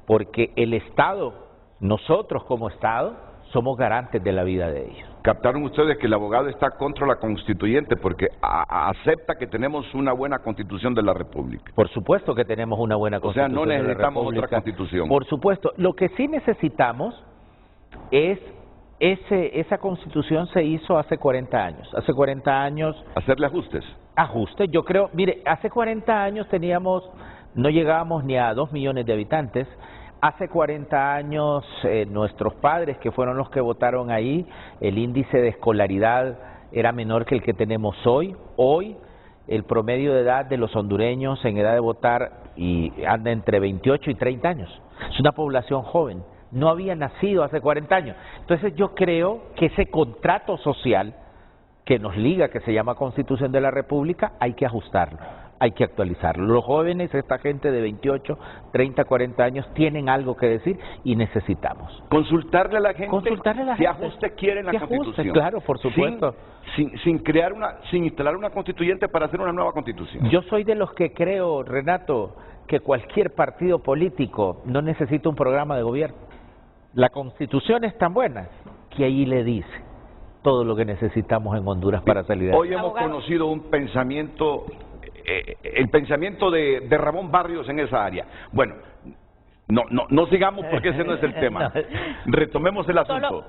Porque el Estado, nosotros como Estado, somos garantes de la vida de ellos. Captaron ustedes que el abogado está contra la constituyente porque acepta que tenemos una buena Constitución de la República. Por supuesto que tenemos una buena Constitución de la República. O sea, no necesitamos otra Constitución. Por supuesto. Lo que sí necesitamos es esa Constitución se hizo hace 40 años. Hace 40 años... ¿Hacerle ajustes? Ajustes, yo creo... Mire, hace 40 años no llegábamos ni a 2 millones de habitantes. Hace 40 años nuestros padres, que fueron los que votaron ahí, el índice de escolaridad era menor que el que tenemos hoy. Hoy el promedio de edad de los hondureños en edad de votar anda entre 28 y 30 años. Es una población joven. No había nacido hace 40 años. Entonces yo creo que ese contrato social que nos liga, que se llama Constitución de la República, hay que ajustarlo, hay que actualizarlo. Los jóvenes, esta gente de 28, 30, 40 años, tienen algo que decir y necesitamos. Consultarle a la gente si ajuste quieren la Constitución. Claro, por supuesto. Sin instalar una constituyente para hacer una nueva Constitución. Yo soy de los que creo, Renato, que cualquier partido político no necesita un programa de gobierno. La Constitución es tan buena que ahí le dice todo lo que necesitamos en Honduras para salir de Hoy hemos conocido un pensamiento, el pensamiento de Ramón Barrios en esa área. Bueno, no sigamos porque ese no es el tema. Retomemos el asunto. Solo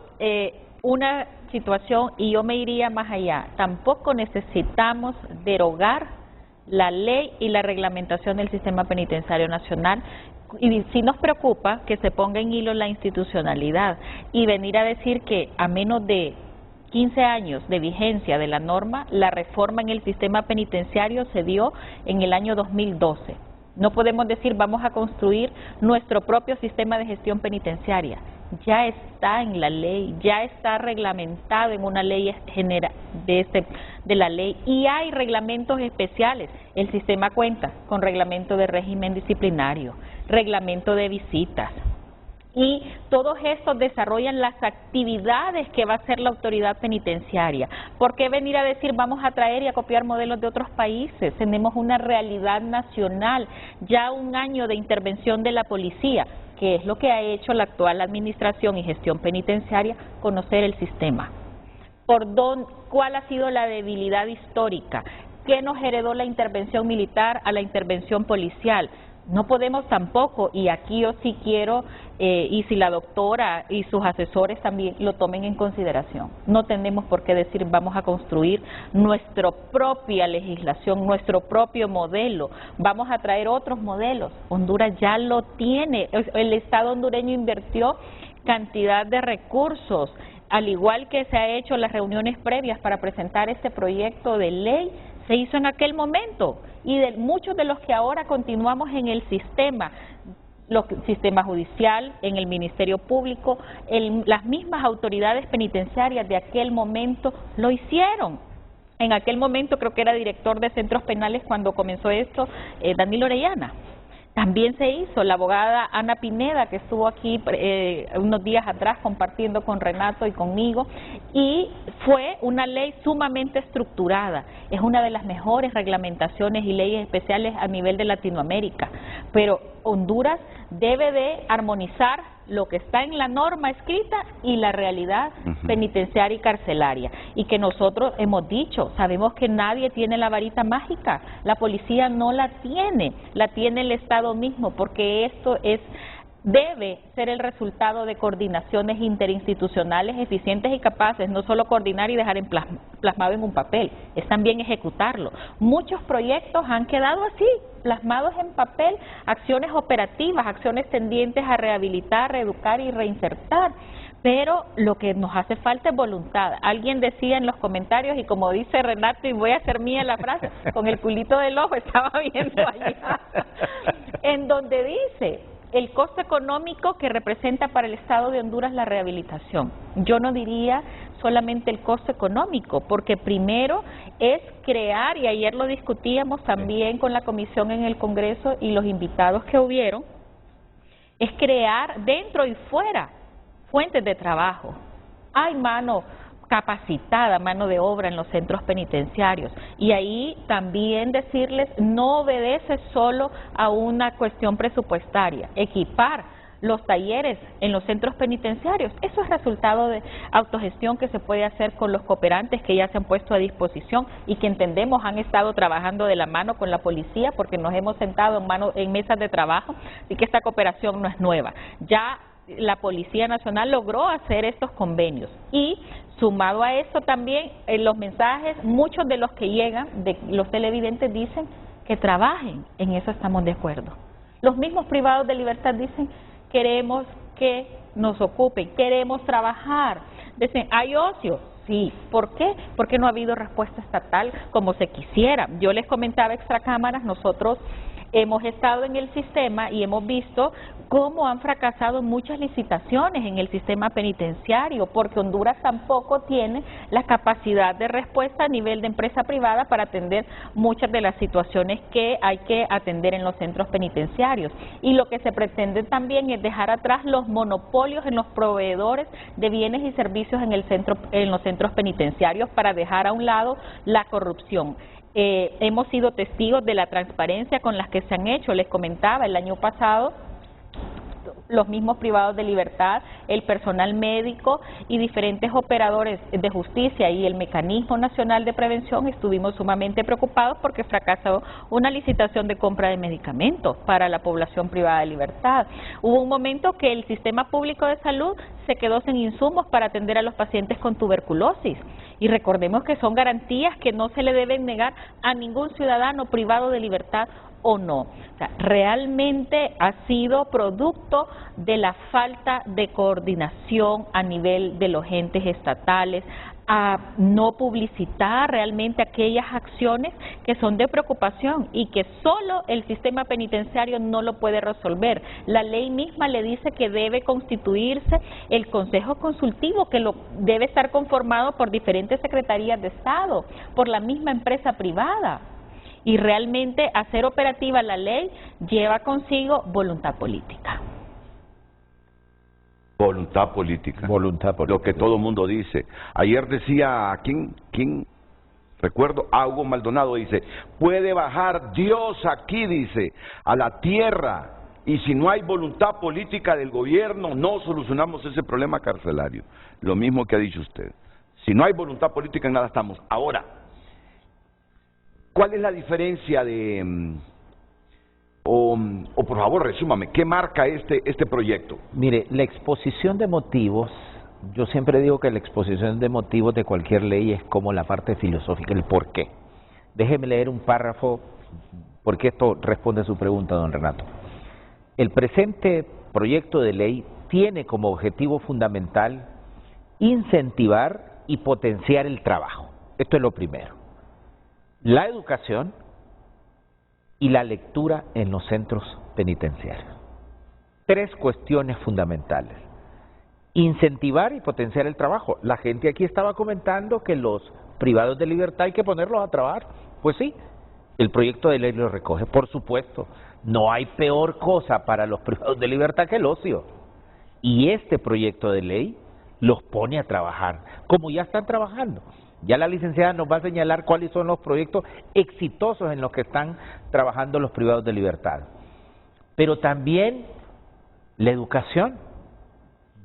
una situación, y yo me iría más allá. Tampoco necesitamos derogar la ley y la reglamentación del sistema penitenciario nacional. Y sí nos preocupa que se ponga en hilo la institucionalidad y venir a decir que a menos de 15 años de vigencia de la norma, la reforma en el sistema penitenciario se dio en el año 2012. No podemos decir vamos a construir nuestro propio sistema de gestión penitenciaria. Ya está en la ley, ya está reglamentado en una ley de la ley y hay reglamentos especiales. El sistema cuenta con reglamento de régimen disciplinario, reglamento de visitas, y todos estos desarrollan las actividades que va a hacer la autoridad penitenciaria. ¿Por qué venir a decir vamos a traer y a copiar modelos de otros países? Tenemos una realidad nacional, ya un año de intervención de la policía, que es lo que ha hecho la actual administración y gestión penitenciaria, conocer el sistema. ¿Cuál ha sido la debilidad histórica? ¿Qué nos heredó la intervención militar a la intervención policial? No podemos tampoco, y aquí yo sí quiero, y si la doctora y sus asesores también lo tomen en consideración, no tenemos por qué decir vamos a construir nuestra propia legislación, nuestro propio modelo, vamos a traer otros modelos. Honduras ya lo tiene, el Estado hondureño invirtió cantidad de recursos, al igual que se ha hecho las reuniones previas para presentar este proyecto de ley, se hizo en aquel momento, y de muchos de los que ahora continuamos en el sistema judicial, en el Ministerio Público, las mismas autoridades penitenciarias de aquel momento lo hicieron. En aquel momento creo que era director de centros penales cuando comenzó esto, Danilo Orellana. También se hizo, la abogada Ana Pineda, que estuvo aquí unos días atrás compartiendo con Renato y conmigo, y fue una ley sumamente estructurada, es una de las mejores reglamentaciones y leyes especiales a nivel de Latinoamérica, pero Honduras debe de armonizar lo que está en la norma escrita y la realidad penitenciaria y carcelaria, y que nosotros hemos dicho, sabemos que nadie tiene la varita mágica, la policía no la tiene el Estado mismo, porque esto es debe ser el resultado de coordinaciones interinstitucionales eficientes y capaces, no solo coordinar y dejar plasmado en un papel, es también ejecutarlo. Muchos proyectos han quedado así, plasmados en papel, acciones operativas, acciones tendientes a rehabilitar, reeducar y reinsertar. Pero lo que nos hace falta es voluntad. Alguien decía en los comentarios, y como dice Renato, y voy a hacer mía la frase, con el culito del ojo estaba viendo allá, en donde dice el costo económico que representa para el Estado de Honduras la rehabilitación. Yo no diría solamente el costo económico, porque primero es crear, y ayer lo discutíamos también con la comisión en el Congreso y los invitados que hubieron, es crear dentro y fuera fuentes de trabajo. Hay mano capacitada, mano de obra en los centros penitenciarios, y ahí también decirles, no obedece solo a una cuestión presupuestaria. Equipar los talleres en los centros penitenciarios, eso es resultado de autogestión que se puede hacer con los cooperantes que ya se han puesto a disposición y que entendemos han estado trabajando de la mano con la policía, porque nos hemos sentado en mesas de trabajo, así que esta cooperación no es nueva. Ya la Policía Nacional logró hacer estos convenios, y sumado a eso también en los mensajes, muchos de los que llegan, de los televidentes, dicen que trabajen, en eso estamos de acuerdo. Los mismos privados de libertad dicen, queremos que nos ocupen, queremos trabajar. Dicen, ¿hay ocio? Sí. ¿Por qué? Porque no ha habido respuesta estatal como se quisiera. Yo les comentaba extra cámaras, nosotros hemos estado en el sistema y hemos visto cómo han fracasado muchas licitaciones en el sistema penitenciario, porque Honduras tampoco tiene la capacidad de respuesta a nivel de empresa privada para atender muchas de las situaciones que hay que atender en los centros penitenciarios. Y lo que se pretende también es dejar atrás los monopolios en los proveedores de bienes y servicios en los centros penitenciarios, para dejar a un lado la corrupción. Hemos sido testigos de la transparencia con las que se han hecho. Les comentaba, el año pasado los mismos privados de libertad, el personal médico y diferentes operadores de justicia y el Mecanismo Nacional de Prevención estuvimos sumamente preocupados porque fracasó una licitación de compra de medicamentos para la población privada de libertad. Hubo un momento que el sistema público de salud se quedó sin insumos para atender a los pacientes con tuberculosis. Y recordemos que son garantías que no se le deben negar a ningún ciudadano privado de libertad o no. O sea, realmente ha sido producto de la falta de coordinación a nivel de los entes estatales, a no publicitar realmente aquellas acciones que son de preocupación y que solo el sistema penitenciario no lo puede resolver. La ley misma le dice que debe constituirse el Consejo Consultivo, que debe estar conformado por diferentes secretarías de Estado, por la misma empresa privada. Y realmente hacer operativa la ley lleva consigo voluntad política. Voluntad política. Voluntad política. Lo que todo el mundo dice. Ayer decía, ¿quién? Recuerdo, Hugo Maldonado dice, puede bajar Dios aquí, dice, a la tierra, y si no hay voluntad política del gobierno, no solucionamos ese problema carcelario. Lo mismo que ha dicho usted. Si no hay voluntad política, en nada estamos. Ahora, ¿cuál es la diferencia de, o por favor resúmame, qué marca este proyecto? Mire, la exposición de motivos, yo siempre digo que la exposición de motivos de cualquier ley es como la parte filosófica, el por qué. Déjeme leer un párrafo, porque esto responde a su pregunta, don Renato. El presente proyecto de ley tiene como objetivo fundamental incentivar y potenciar el trabajo. Esto es lo primero. La educación y la lectura en los centros penitenciarios. Tres cuestiones fundamentales. Incentivar y potenciar el trabajo. La gente aquí estaba comentando que los privados de libertad hay que ponerlos a trabajar. Pues sí, el proyecto de ley lo recoge, por supuesto. No hay peor cosa para los privados de libertad que el ocio. Y este proyecto de ley los pone a trabajar, como ya están trabajando. Ya la licenciada nos va a señalar cuáles son los proyectos exitosos en los que están trabajando los privados de libertad. Pero también la educación.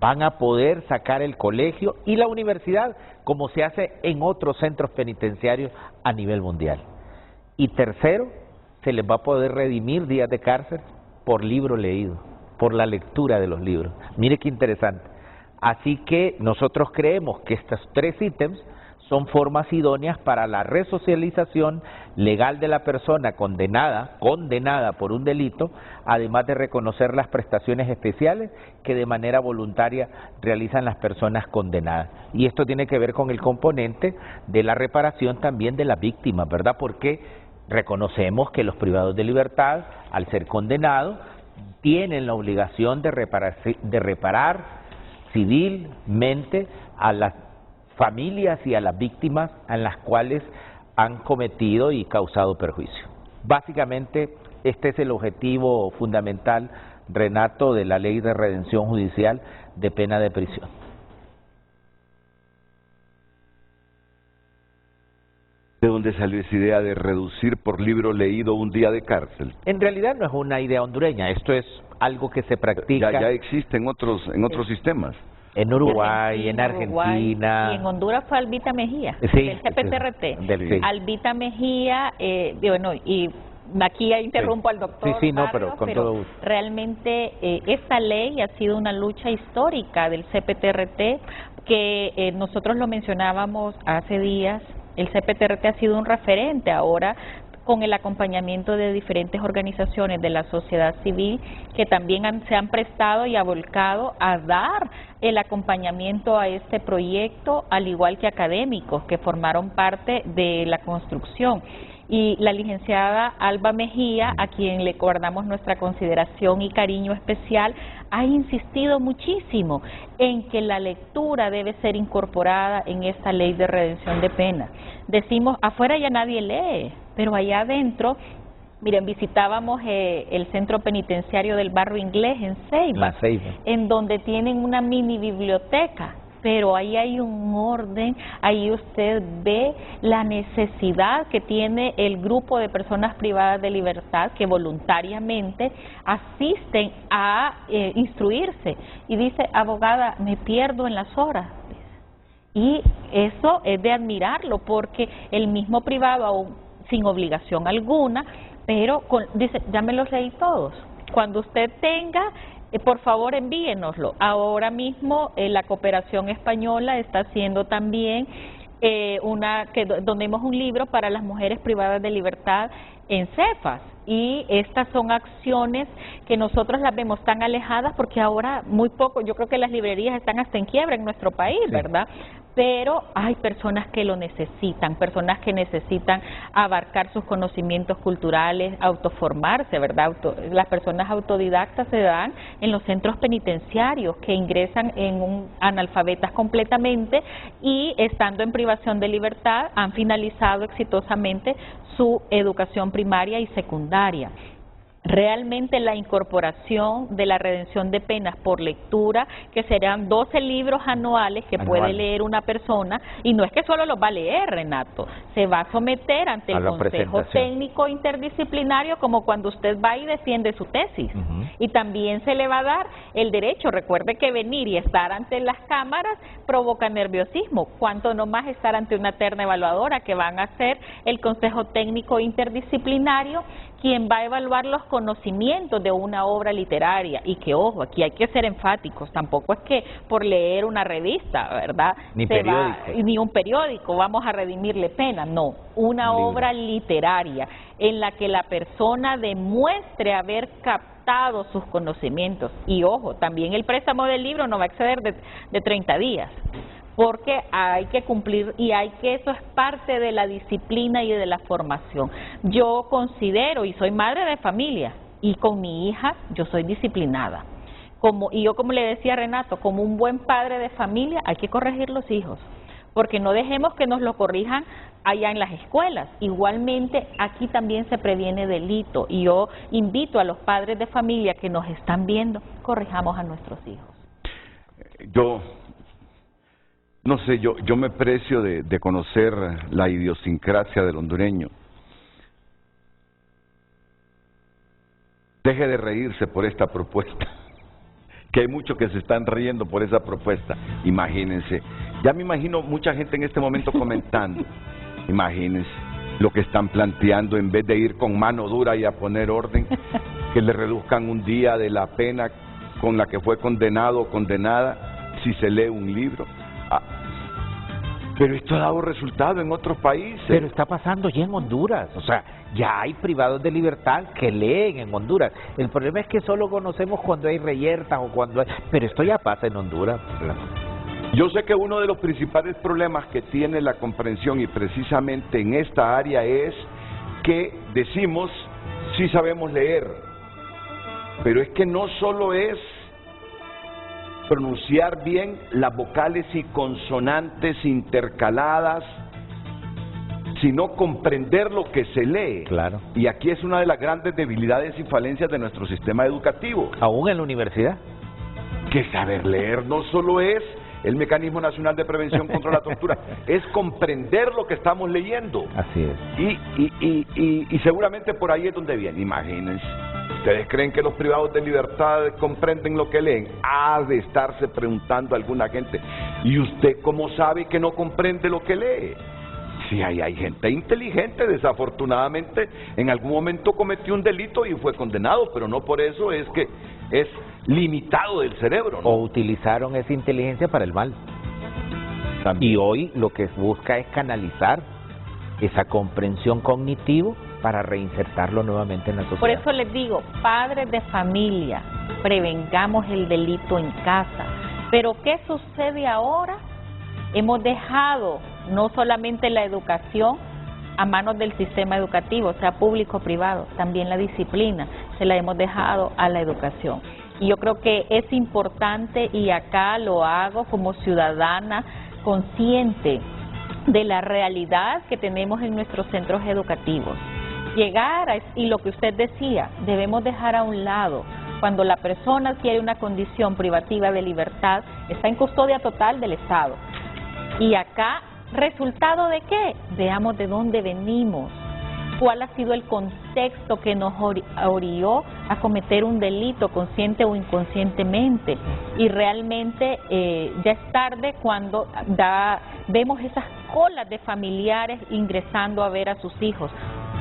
Van a poder sacar el colegio y la universidad, como se hace en otros centros penitenciarios a nivel mundial. Y tercero, se les va a poder redimir días de cárcel por libro leído. por la lectura de los libros. Mire qué interesante. Así que nosotros creemos que estos 3 ítems son formas idóneas para la resocialización legal de la persona condenada por un delito, además de reconocer las prestaciones especiales que de manera voluntaria realizan las personas condenadas. Y esto tiene que ver con el componente de la reparación también de las víctimas, ¿verdad? Porque reconocemos que los privados de libertad, al ser condenados, tienen la obligación de reparar civilmente a las familias y a las víctimas a las cuales han cometido y causado perjuicio. Básicamente, este es el objetivo fundamental, Renato, de la Ley de Redención Judicial de Pena de Prisión. ¿De dónde salió esa idea de reducir por libro leído un día de cárcel? En realidad no es una idea hondureña, esto es algo que se practica. Ya existe en otros sistemas. En Uruguay, en Argentina. Y en Honduras fue Albita Mejía, sí, del CPTRT. Sí. Albita Mejía, bueno, y aquí ya interrumpo al doctor Barrios, pero realmente esta ley ha sido una lucha histórica del CPTRT, que nosotros lo mencionábamos hace días. El CPTRT ha sido un referente ahora, con el acompañamiento de diferentes organizaciones de la sociedad civil que también se han prestado y volcado a dar el acompañamiento a este proyecto, al igual que académicos que formaron parte de la construcción. Y la licenciada Alba Mejía, a quien le guardamos nuestra consideración y cariño especial, ha insistido muchísimo en que la lectura debe ser incorporada en esta ley de redención de pena. Decimos, afuera ya nadie lee, pero allá adentro, miren, visitábamos el centro penitenciario del Barrio Inglés en Ceiba, en donde tienen una mini biblioteca. Pero ahí hay un orden, ahí usted ve la necesidad que tiene el grupo de personas privadas de libertad que voluntariamente asisten a instruirse. Y dice, abogada, me pierdo en las horas. Y eso es de admirarlo, porque el mismo privado, aún sin obligación alguna, pero dice, ya me los leí todos. Cuando usted tenga... por favor envíenoslo. Ahora mismo la Cooperación Española está haciendo también donemos un libro para las mujeres privadas de libertad en Cefas, y estas son acciones que nosotros las vemos tan alejadas porque ahora muy poco, yo creo que las librerías están hasta en quiebra en nuestro país, ¿verdad? Pero hay personas que lo necesitan, personas que necesitan abarcar sus conocimientos culturales, autoformarse, ¿verdad? Las personas autodidactas se dan en los centros penitenciarios, que ingresan analfabetas completamente y estando en privación de libertad han finalizado exitosamente su educación primaria y secundaria. Realmente la incorporación de la redención de penas por lectura, que serán 12 libros anuales que puede leer una persona, y no es que solo los va a leer, Renato, se va a someter ante el Consejo Técnico Interdisciplinario, como cuando usted va y defiende su tesis, y también se le va a dar el derecho. Recuerde que venir y estar ante las cámaras provoca nerviosismo, cuanto no más estar ante una terna evaluadora que van a ser el Consejo Técnico Interdisciplinario, quien va a evaluar los conocimientos de una obra literaria. Y que, ojo, aquí hay que ser enfáticos, tampoco es que por leer una revista, ¿verdad? Ni un periódico vamos a redimirle pena, no, una obra literaria en la que la persona demuestre haber captado sus conocimientos. Y ojo, también el préstamo del libro no va a exceder de 30 días. Porque hay que cumplir, y eso es parte de la disciplina y de la formación. Yo considero, y soy madre de familia, y con mi hija yo soy disciplinada. Y yo, como le decía a Renato, como un buen padre de familia, hay que corregir los hijos, porque no dejemos que nos lo corrijan allá en las escuelas. Igualmente, aquí también se previene delito, y yo invito a los padres de familia que nos están viendo, corrijamos a nuestros hijos. No sé, yo me precio de conocer la idiosincrasia del hondureño. Deje de reírse por esta propuesta, que hay muchos que se están riendo por esa propuesta. Imagínense, ya me imagino mucha gente en este momento comentando, imagínense lo que están planteando, en vez de ir con mano dura y a poner orden, que le reduzcan un día de la pena con la que fue condenado o condenada si se lee un libro. Pero esto ha dado resultado en otros países. Pero está pasando ya en Honduras, o sea, ya hay privados de libertad que leen en Honduras. El problema es que solo conocemos cuando hay reyertas o cuando hay... Pero esto ya pasa en Honduras. Yo sé que uno de los principales problemas que tiene la comprensión y precisamente en esta área es que decimos, sí sabemos leer, pero es que no solo es pronunciar bien las vocales y consonantes intercaladas, sino comprender lo que se lee. Claro. Y aquí es una de las grandes debilidades y falencias de nuestro sistema educativo. Aún en la universidad. Que saber leer no solo es el Mecanismo Nacional de Prevención contra la Tortura, es comprender lo que estamos leyendo. Así es. Y seguramente por ahí es donde viene, imagínense. ¿Ustedes creen que los privados de libertad comprenden lo que leen? Ha de estarse preguntando a alguna gente. ¿Y usted cómo sabe que no comprende lo que lee? Si hay gente inteligente, desafortunadamente, en algún momento cometió un delito y fue condenado, pero no por eso es que es limitado del cerebro, ¿no? O utilizaron esa inteligencia para el mal. También. Y hoy lo que busca es canalizar esa comprensión cognitiva para reinsertarlo nuevamente en la sociedad. Por eso les digo, padres de familia, prevengamos el delito en casa. Pero ¿qué sucede ahora? Hemos dejado no solamente la educación a manos del sistema educativo, sea público o privado, también la disciplina se la hemos dejado a la educación. Y yo creo que es importante, y acá lo hago como ciudadana consciente de la realidad que tenemos en nuestros centros educativos. Y lo que usted decía, debemos dejar a un lado, cuando la persona adquiere una condición privativa de libertad, está en custodia total del Estado. Y acá, ¿resultado de qué? Veamos de dónde venimos, cuál ha sido el contexto que nos orilló a cometer un delito consciente o inconscientemente. Y realmente ya es tarde cuando vemos esas colas de familiares ingresando a ver a sus hijos.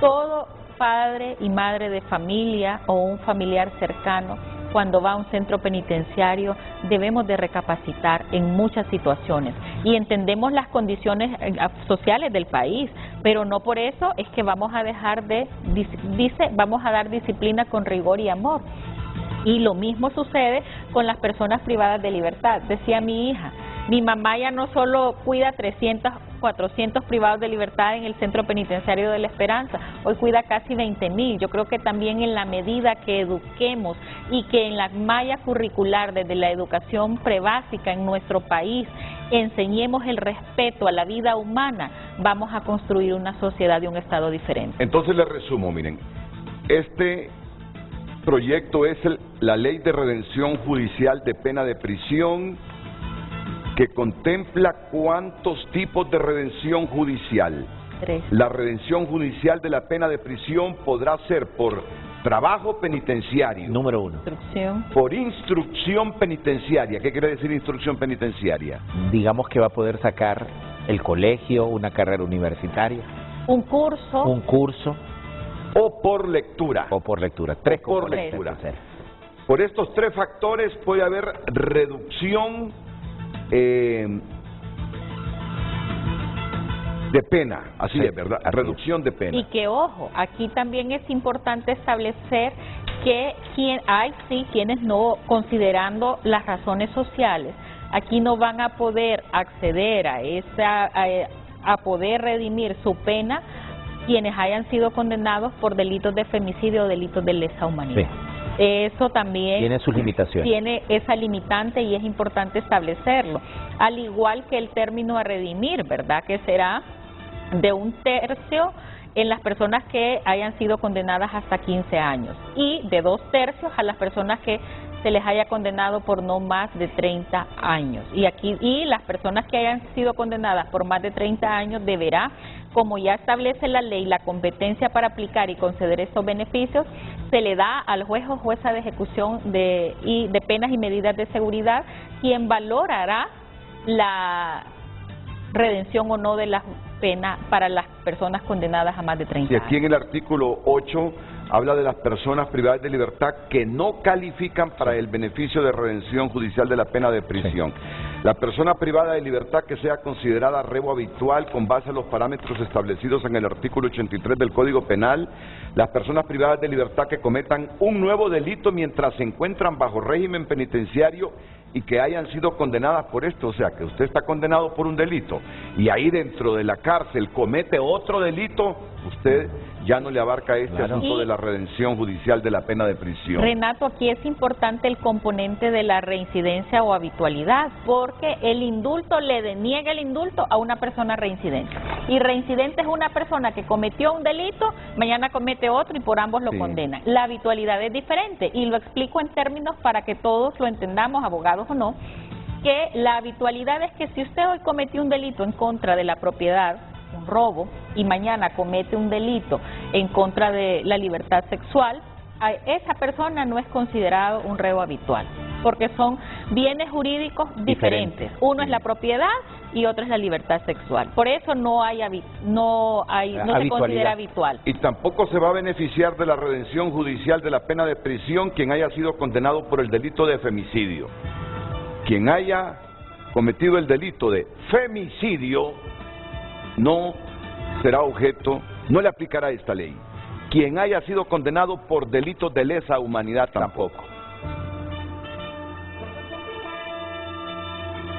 Todo padre y madre de familia o un familiar cercano, cuando va a un centro penitenciario, debemos de recapacitar en muchas situaciones. Y entendemos las condiciones sociales del país, pero no por eso es que vamos a dejar vamos a dar disciplina con rigor y amor. Y lo mismo sucede con las personas privadas de libertad. Decía mi hija, mi mamá ya no solo cuida 300, 400 privados de libertad en el Centro Penitenciario de la Esperanza, hoy cuida casi 20,000. Yo creo que también en la medida que eduquemos y que en la malla curricular desde la educación prebásica en nuestro país enseñemos el respeto a la vida humana, vamos a construir una sociedad y un Estado diferente. Entonces les resumo, miren, este proyecto es la Ley de Redención Judicial de Pena de Prisión, que contempla cuántos tipos de redención judicial. 3. La redención judicial de la pena de prisión podrá ser por trabajo penitenciario. Número 1. Por instrucción penitenciaria. ¿Qué quiere decir instrucción penitenciaria? Digamos que va a poder sacar el colegio, una carrera universitaria. Un curso. Un curso. O por lectura. O por lectura. 3 por lectura. Por estos 3 factores puede haber reducción de pena, así es, ¿verdad? Reducción de pena. Y que, ojo, aquí también es importante establecer que hay quienes no, considerando las razones sociales, aquí no van a poder acceder a poder redimir su pena quienes hayan sido condenados por delitos de femicidio o delitos de lesa humanidad. Sí. Eso también tiene sus limitaciones. Tiene esa limitante y es importante establecerlo. Al igual que el término a redimir, ¿verdad? Que será de 1/3 en las personas que hayan sido condenadas hasta 15 años y de 2/3 a las personas que se les haya condenado por no más de 30 años. Y las personas que hayan sido condenadas por más de 30 años deberá, como ya establece la ley, la competencia para aplicar y conceder estos beneficios, se le da al juez o jueza de ejecución de penas y medidas de seguridad, quien valorará la redención o no de la pena para las personas condenadas a más de 30 años. Y aquí en el artículo 8 habla de las personas privadas de libertad que no califican para el beneficio de redención judicial de la pena de prisión. La persona privada de libertad que sea considerada reo habitual con base a los parámetros establecidos en el artículo 83 del Código Penal, las personas privadas de libertad que cometan un nuevo delito mientras se encuentran bajo régimen penitenciario y que hayan sido condenadas por esto, o sea, que usted está condenado por un delito y ahí dentro de la cárcel comete otro delito, usted ya no le abarca este asunto de la redención judicial de la pena de prisión. Renato, aquí es importante el componente de la reincidencia o habitualidad, porque el indulto le deniega el indulto a una persona reincidente. Y reincidente es una persona que cometió un delito, mañana comete otro y por ambos lo condenan. La habitualidad es diferente y lo explico en términos para que todos lo entendamos, abogados o no, que la habitualidad es que si usted hoy cometió un delito en contra de la propiedad, un robo, y mañana comete un delito en contra de la libertad sexual, esa persona no es considerado un reo habitual, porque son bienes jurídicos diferentes. Uno es la propiedad y otro es la libertad sexual. Por eso no se considera habitual. Y tampoco se va a beneficiar de la redención judicial de la pena de prisión quien haya sido condenado por el delito de femicidio. Quien haya cometido el delito de femicidio no será objeto, no le aplicará esta ley. Quien haya sido condenado por delitos de lesa humanidad tampoco.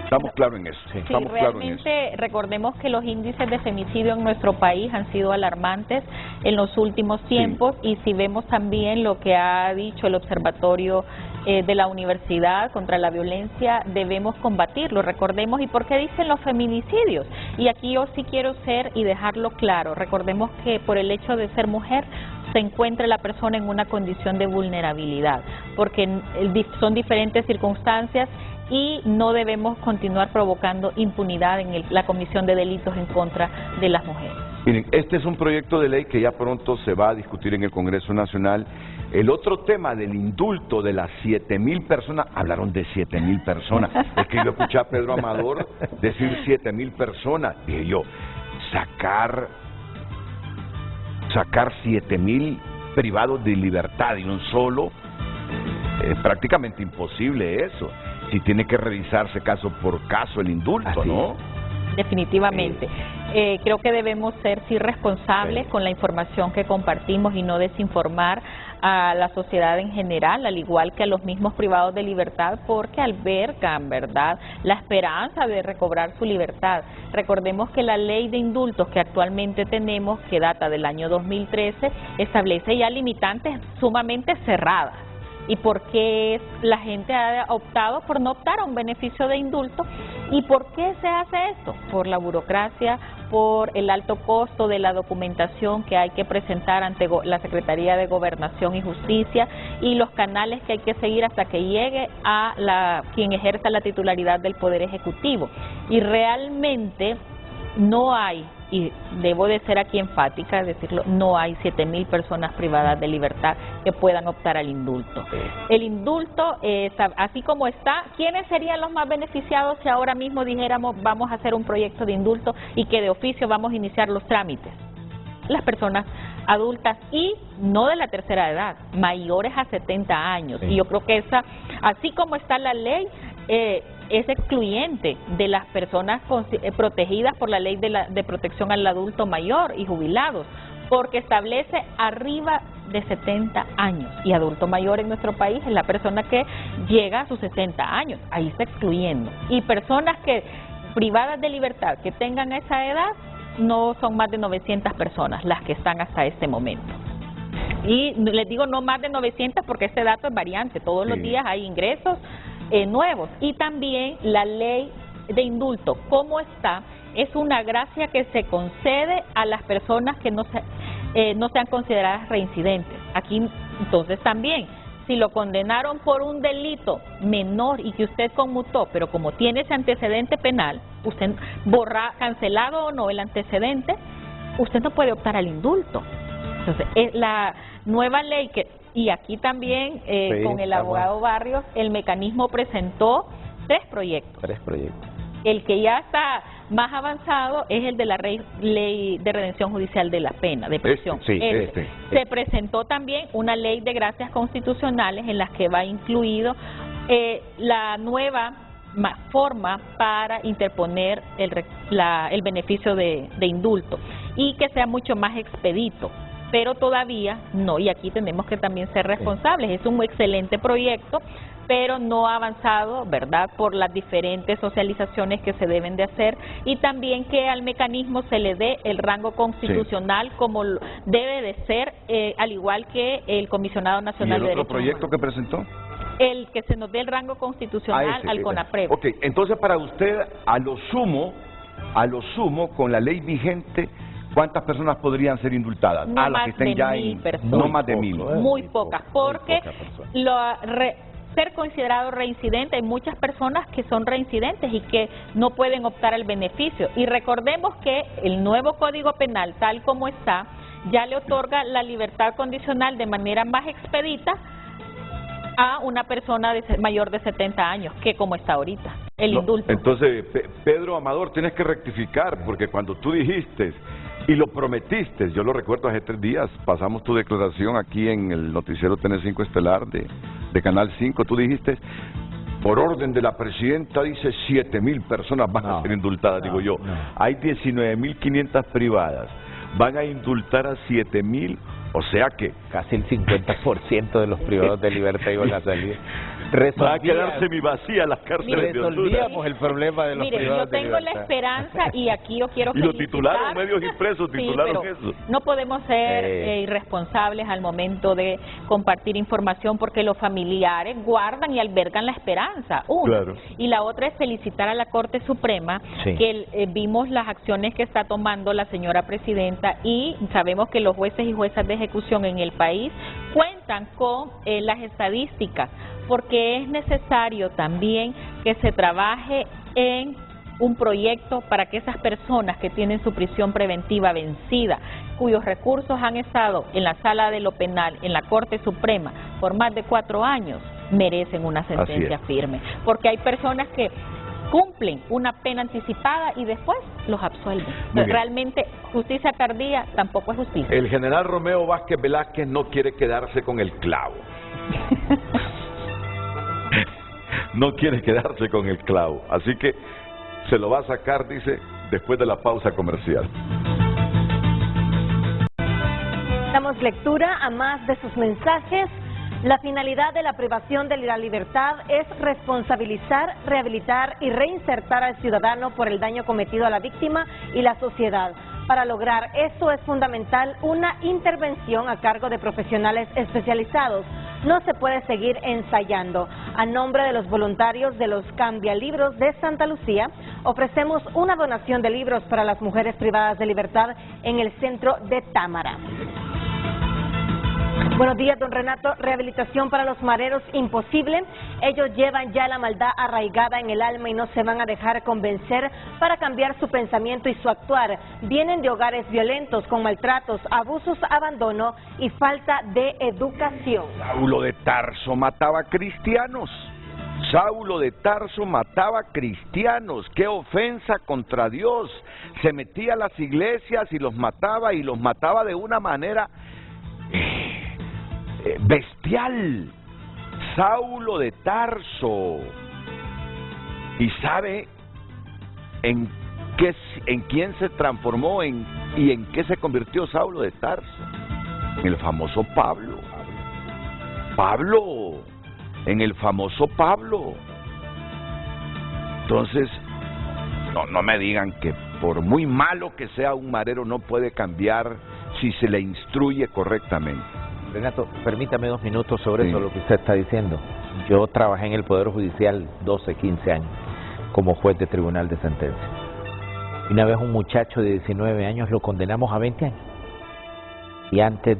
Estamos claros en eso. Sí, realmente recordemos que los índices de femicidio en nuestro país han sido alarmantes en los últimos tiempos y si vemos también lo que ha dicho el Observatorio de la Universidad contra la Violencia, debemos combatirlo. Recordemos, ¿y por qué dicen los feminicidios? Y aquí yo sí quiero ser y dejarlo claro. Recordemos que por el hecho de ser mujer se encuentra la persona en una condición de vulnerabilidad, porque son diferentes circunstancias y no debemos continuar provocando impunidad en la comisión de delitos en contra de las mujeres. Miren, este es un proyecto de ley que ya pronto se va a discutir en el Congreso Nacional. El otro tema del indulto de las 7,000 personas, hablaron de 7,000 personas, es que yo escuché a Pedro Amador decir 7,000 personas, y yo, sacar 7,000 privados de libertad de un solo, es prácticamente imposible eso. Si tiene que revisarse caso por caso el indulto, ¿no? Definitivamente. Creo que debemos ser responsables con la información que compartimos y no desinformar a la sociedad en general, al igual que a los mismos privados de libertad, porque albergan, ¿verdad?, la esperanza de recobrar su libertad. Recordemos que la ley de indultos que actualmente tenemos, que data del año 2013, establece ya limitantes sumamente cerradas. ¿Y por qué la gente ha optado por no optar a un beneficio de indulto? ¿Y por qué se hace esto? Por la burocracia, por el alto costo de la documentación que hay que presentar ante la Secretaría de Gobernación y Justicia y los canales que hay que seguir hasta que llegue a quien ejerza la titularidad del Poder Ejecutivo. Y realmente no hay, y debo de ser aquí enfática, decirlo, no hay 7,000 personas privadas de libertad que puedan optar al indulto. El indulto, así como está, ¿quiénes serían los más beneficiados si ahora mismo dijéramos vamos a hacer un proyecto de indulto y que de oficio vamos a iniciar los trámites? Las personas adultas y no de la tercera edad, mayores a 70 años. Y yo creo que así como está la ley, es excluyente de las personas protegidas por la ley de protección al adulto mayor y jubilados, porque establece arriba de 70 años, y adulto mayor en nuestro país es la persona que llega a sus 60 años, ahí está excluyendo. Y personas privadas de libertad que tengan esa edad, no son más de 900 personas las que están hasta este momento. Y les digo no más de 900 porque este dato es variante, todos los días hay ingresos nuevos. Y también la ley de indulto, como está, es una gracia que se concede a las personas que no sean consideradas reincidentes. Aquí entonces también, si lo condenaron por un delito menor y que usted conmutó, pero como tiene ese antecedente penal, usted cancelado o no el antecedente, usted no puede optar al indulto. Entonces, es la nueva ley y aquí también con el abogado Barrios, el mecanismo presentó 3 proyectos. El que ya está más avanzado es el de la Ley de Redención Judicial de la Pena, de prisión. Se presentó también una ley de gracias constitucionales en las que va incluido la nueva forma para interponer el beneficio de indulto y que sea mucho más expedito. Pero todavía no, y aquí tenemos que también ser responsables. Es un excelente proyecto, pero no ha avanzado, ¿verdad?, por las diferentes socializaciones que se deben de hacer, y también que al mecanismo se le dé el rango constitucional como debe de ser, al igual que el Comisionado Nacional de Derechos Humanos. ¿Y el otro proyecto que presentó? El que se nos dé el rango constitucional al CONAPREV. Ok, entonces para usted, a lo sumo, con la ley vigente, ¿cuántas personas podrían ser indultadas? No más que estén ya en personas. No más de 1000. Muy pocas, porque ser considerado reincidente, hay muchas personas que son reincidentes y que no pueden optar al beneficio. Y recordemos que el nuevo Código Penal, tal como está, ya le otorga la libertad condicional de manera más expedita a una persona mayor de 70 años, que como está ahorita, el indulto. Entonces, Pedro Amador, tienes que rectificar, porque cuando tú dijiste y lo prometiste, yo lo recuerdo hace 3 días, pasamos tu declaración aquí en el noticiero TN5 Estelar de Canal 5, tú dijiste, por orden de la presidenta, dice 7,000 personas van a ser indultadas, digo yo, hay 19,500 privadas, van a indultar a 7,000, o sea que casi el 50% de los privados de libertad iban a salir. Va a quedar semivacía las cárceles de Honduras. Resolvíamos el problema de los privados de libertad. Yo tengo la esperanza, y aquí yo quiero y lo titularon, medios impresos titularon eso. No podemos ser irresponsables al momento de compartir información, porque los familiares guardan y albergan la esperanza, claro. Y la otra es felicitar a la Corte Suprema, que vimos las acciones que está tomando la señora presidenta, y sabemos que los jueces y juezas de ejecución en el país cuentan con las estadísticas, porque es necesario también que se trabaje en un proyecto para que esas personas que tienen su prisión preventiva vencida, cuyos recursos han estado en la Sala de lo Penal, en la Corte Suprema, por más de 4 años, merecen una sentencia firme. Porque hay personas que cumplen una pena anticipada y después los absuelven. Realmente, justicia tardía tampoco es justicia. El general Romeo Vázquez Velázquez no quiere quedarse con el clavo. No quiere quedarse con el clavo, así que se lo va a sacar, dice, después de la pausa comercial. Damos lectura a más de sus mensajes. La finalidad de la privación de la libertad es responsabilizar, rehabilitar y reinsertar al ciudadano por el daño cometido a la víctima y la sociedad. Para lograr esto es fundamental una intervención a cargo de profesionales especializados. No se puede seguir ensayando. A nombre de los voluntarios de los Cambialibros de Santa Lucía, ofrecemos una donación de libros para las mujeres privadas de libertad en el centro de Támara. Buenos días, don Renato. Rehabilitación para los mareros imposible. Ellos llevan ya la maldad arraigada en el alma y no se van a dejar convencer para cambiar su pensamiento y su actuar. Vienen de hogares violentos con maltratos, abusos, abandono y falta de educación. Saulo de Tarso mataba cristianos. Saulo de Tarso mataba cristianos. ¡Qué ofensa contra Dios! Se metía a las iglesias y los mataba de una manera bestial. Saulo de Tarso. ¿Y sabe en quién se transformó y en qué se convirtió Saulo de Tarso? En el famoso Pablo. En el famoso Pablo. Entonces, no me digan que por muy malo que sea un marero no puede cambiar si se le instruye correctamente. Renato, permítame 2 minutos sobre eso, lo que usted está diciendo. Yo trabajé en el Poder Judicial 12, 15 años como juez de tribunal de sentencia. Y una vez un muchacho de 19 años lo condenamos a 20 años. Y antes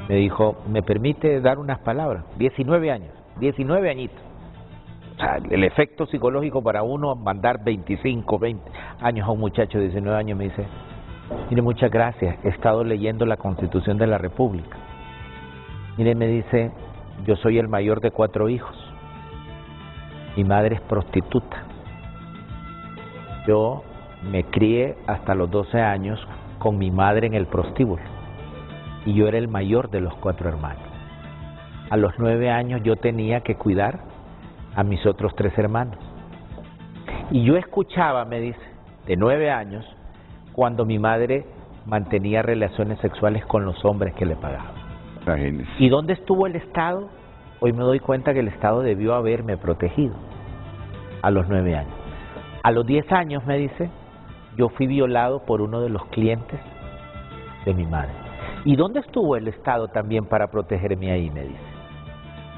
me dijo, ¿me permite dar unas palabras? 19 años, 19 añitos. O sea, el efecto psicológico para uno mandar 25, 20 años a un muchacho de 19 años, me dice, mire, muchas gracias, he estado leyendo la Constitución de la República. Mire, me dice, yo soy el mayor de 4 hijos. Mi madre es prostituta. Yo me crié hasta los 12 años con mi madre en el prostíbulo y yo era el mayor de los 4 hermanos. A los 9 años yo tenía que cuidar a mis otros 3 hermanos. Y yo escuchaba, me dice, de 9 años, cuando mi madre mantenía relaciones sexuales con los hombres que le pagaban. Imagínese. ¿Y dónde estuvo el Estado? Hoy me doy cuenta que el Estado debió haberme protegido a los 9 años. A los 10 años, me dice, yo fui violado por uno de los clientes de mi madre. ¿Y dónde estuvo el Estado también para protegerme ahí? Me dice.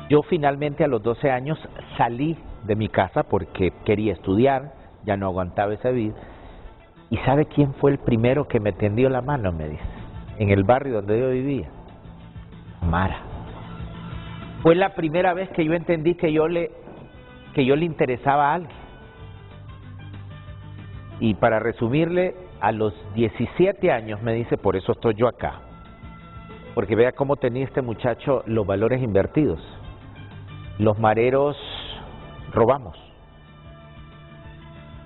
Yo finalmente a los 12 años salí de mi casa porque quería estudiar, ya no aguantaba esa vida. ¿Y sabe quién fue el primero que me tendió la mano? Me dice, en el barrio donde yo vivía. Mara. Fue la primera vez que yo entendí que yo le interesaba a alguien. Y para resumirle, a los 17 años me dice, por eso estoy yo acá. Porque vea cómo tenía este muchacho los valores invertidos. Los mareros robamos,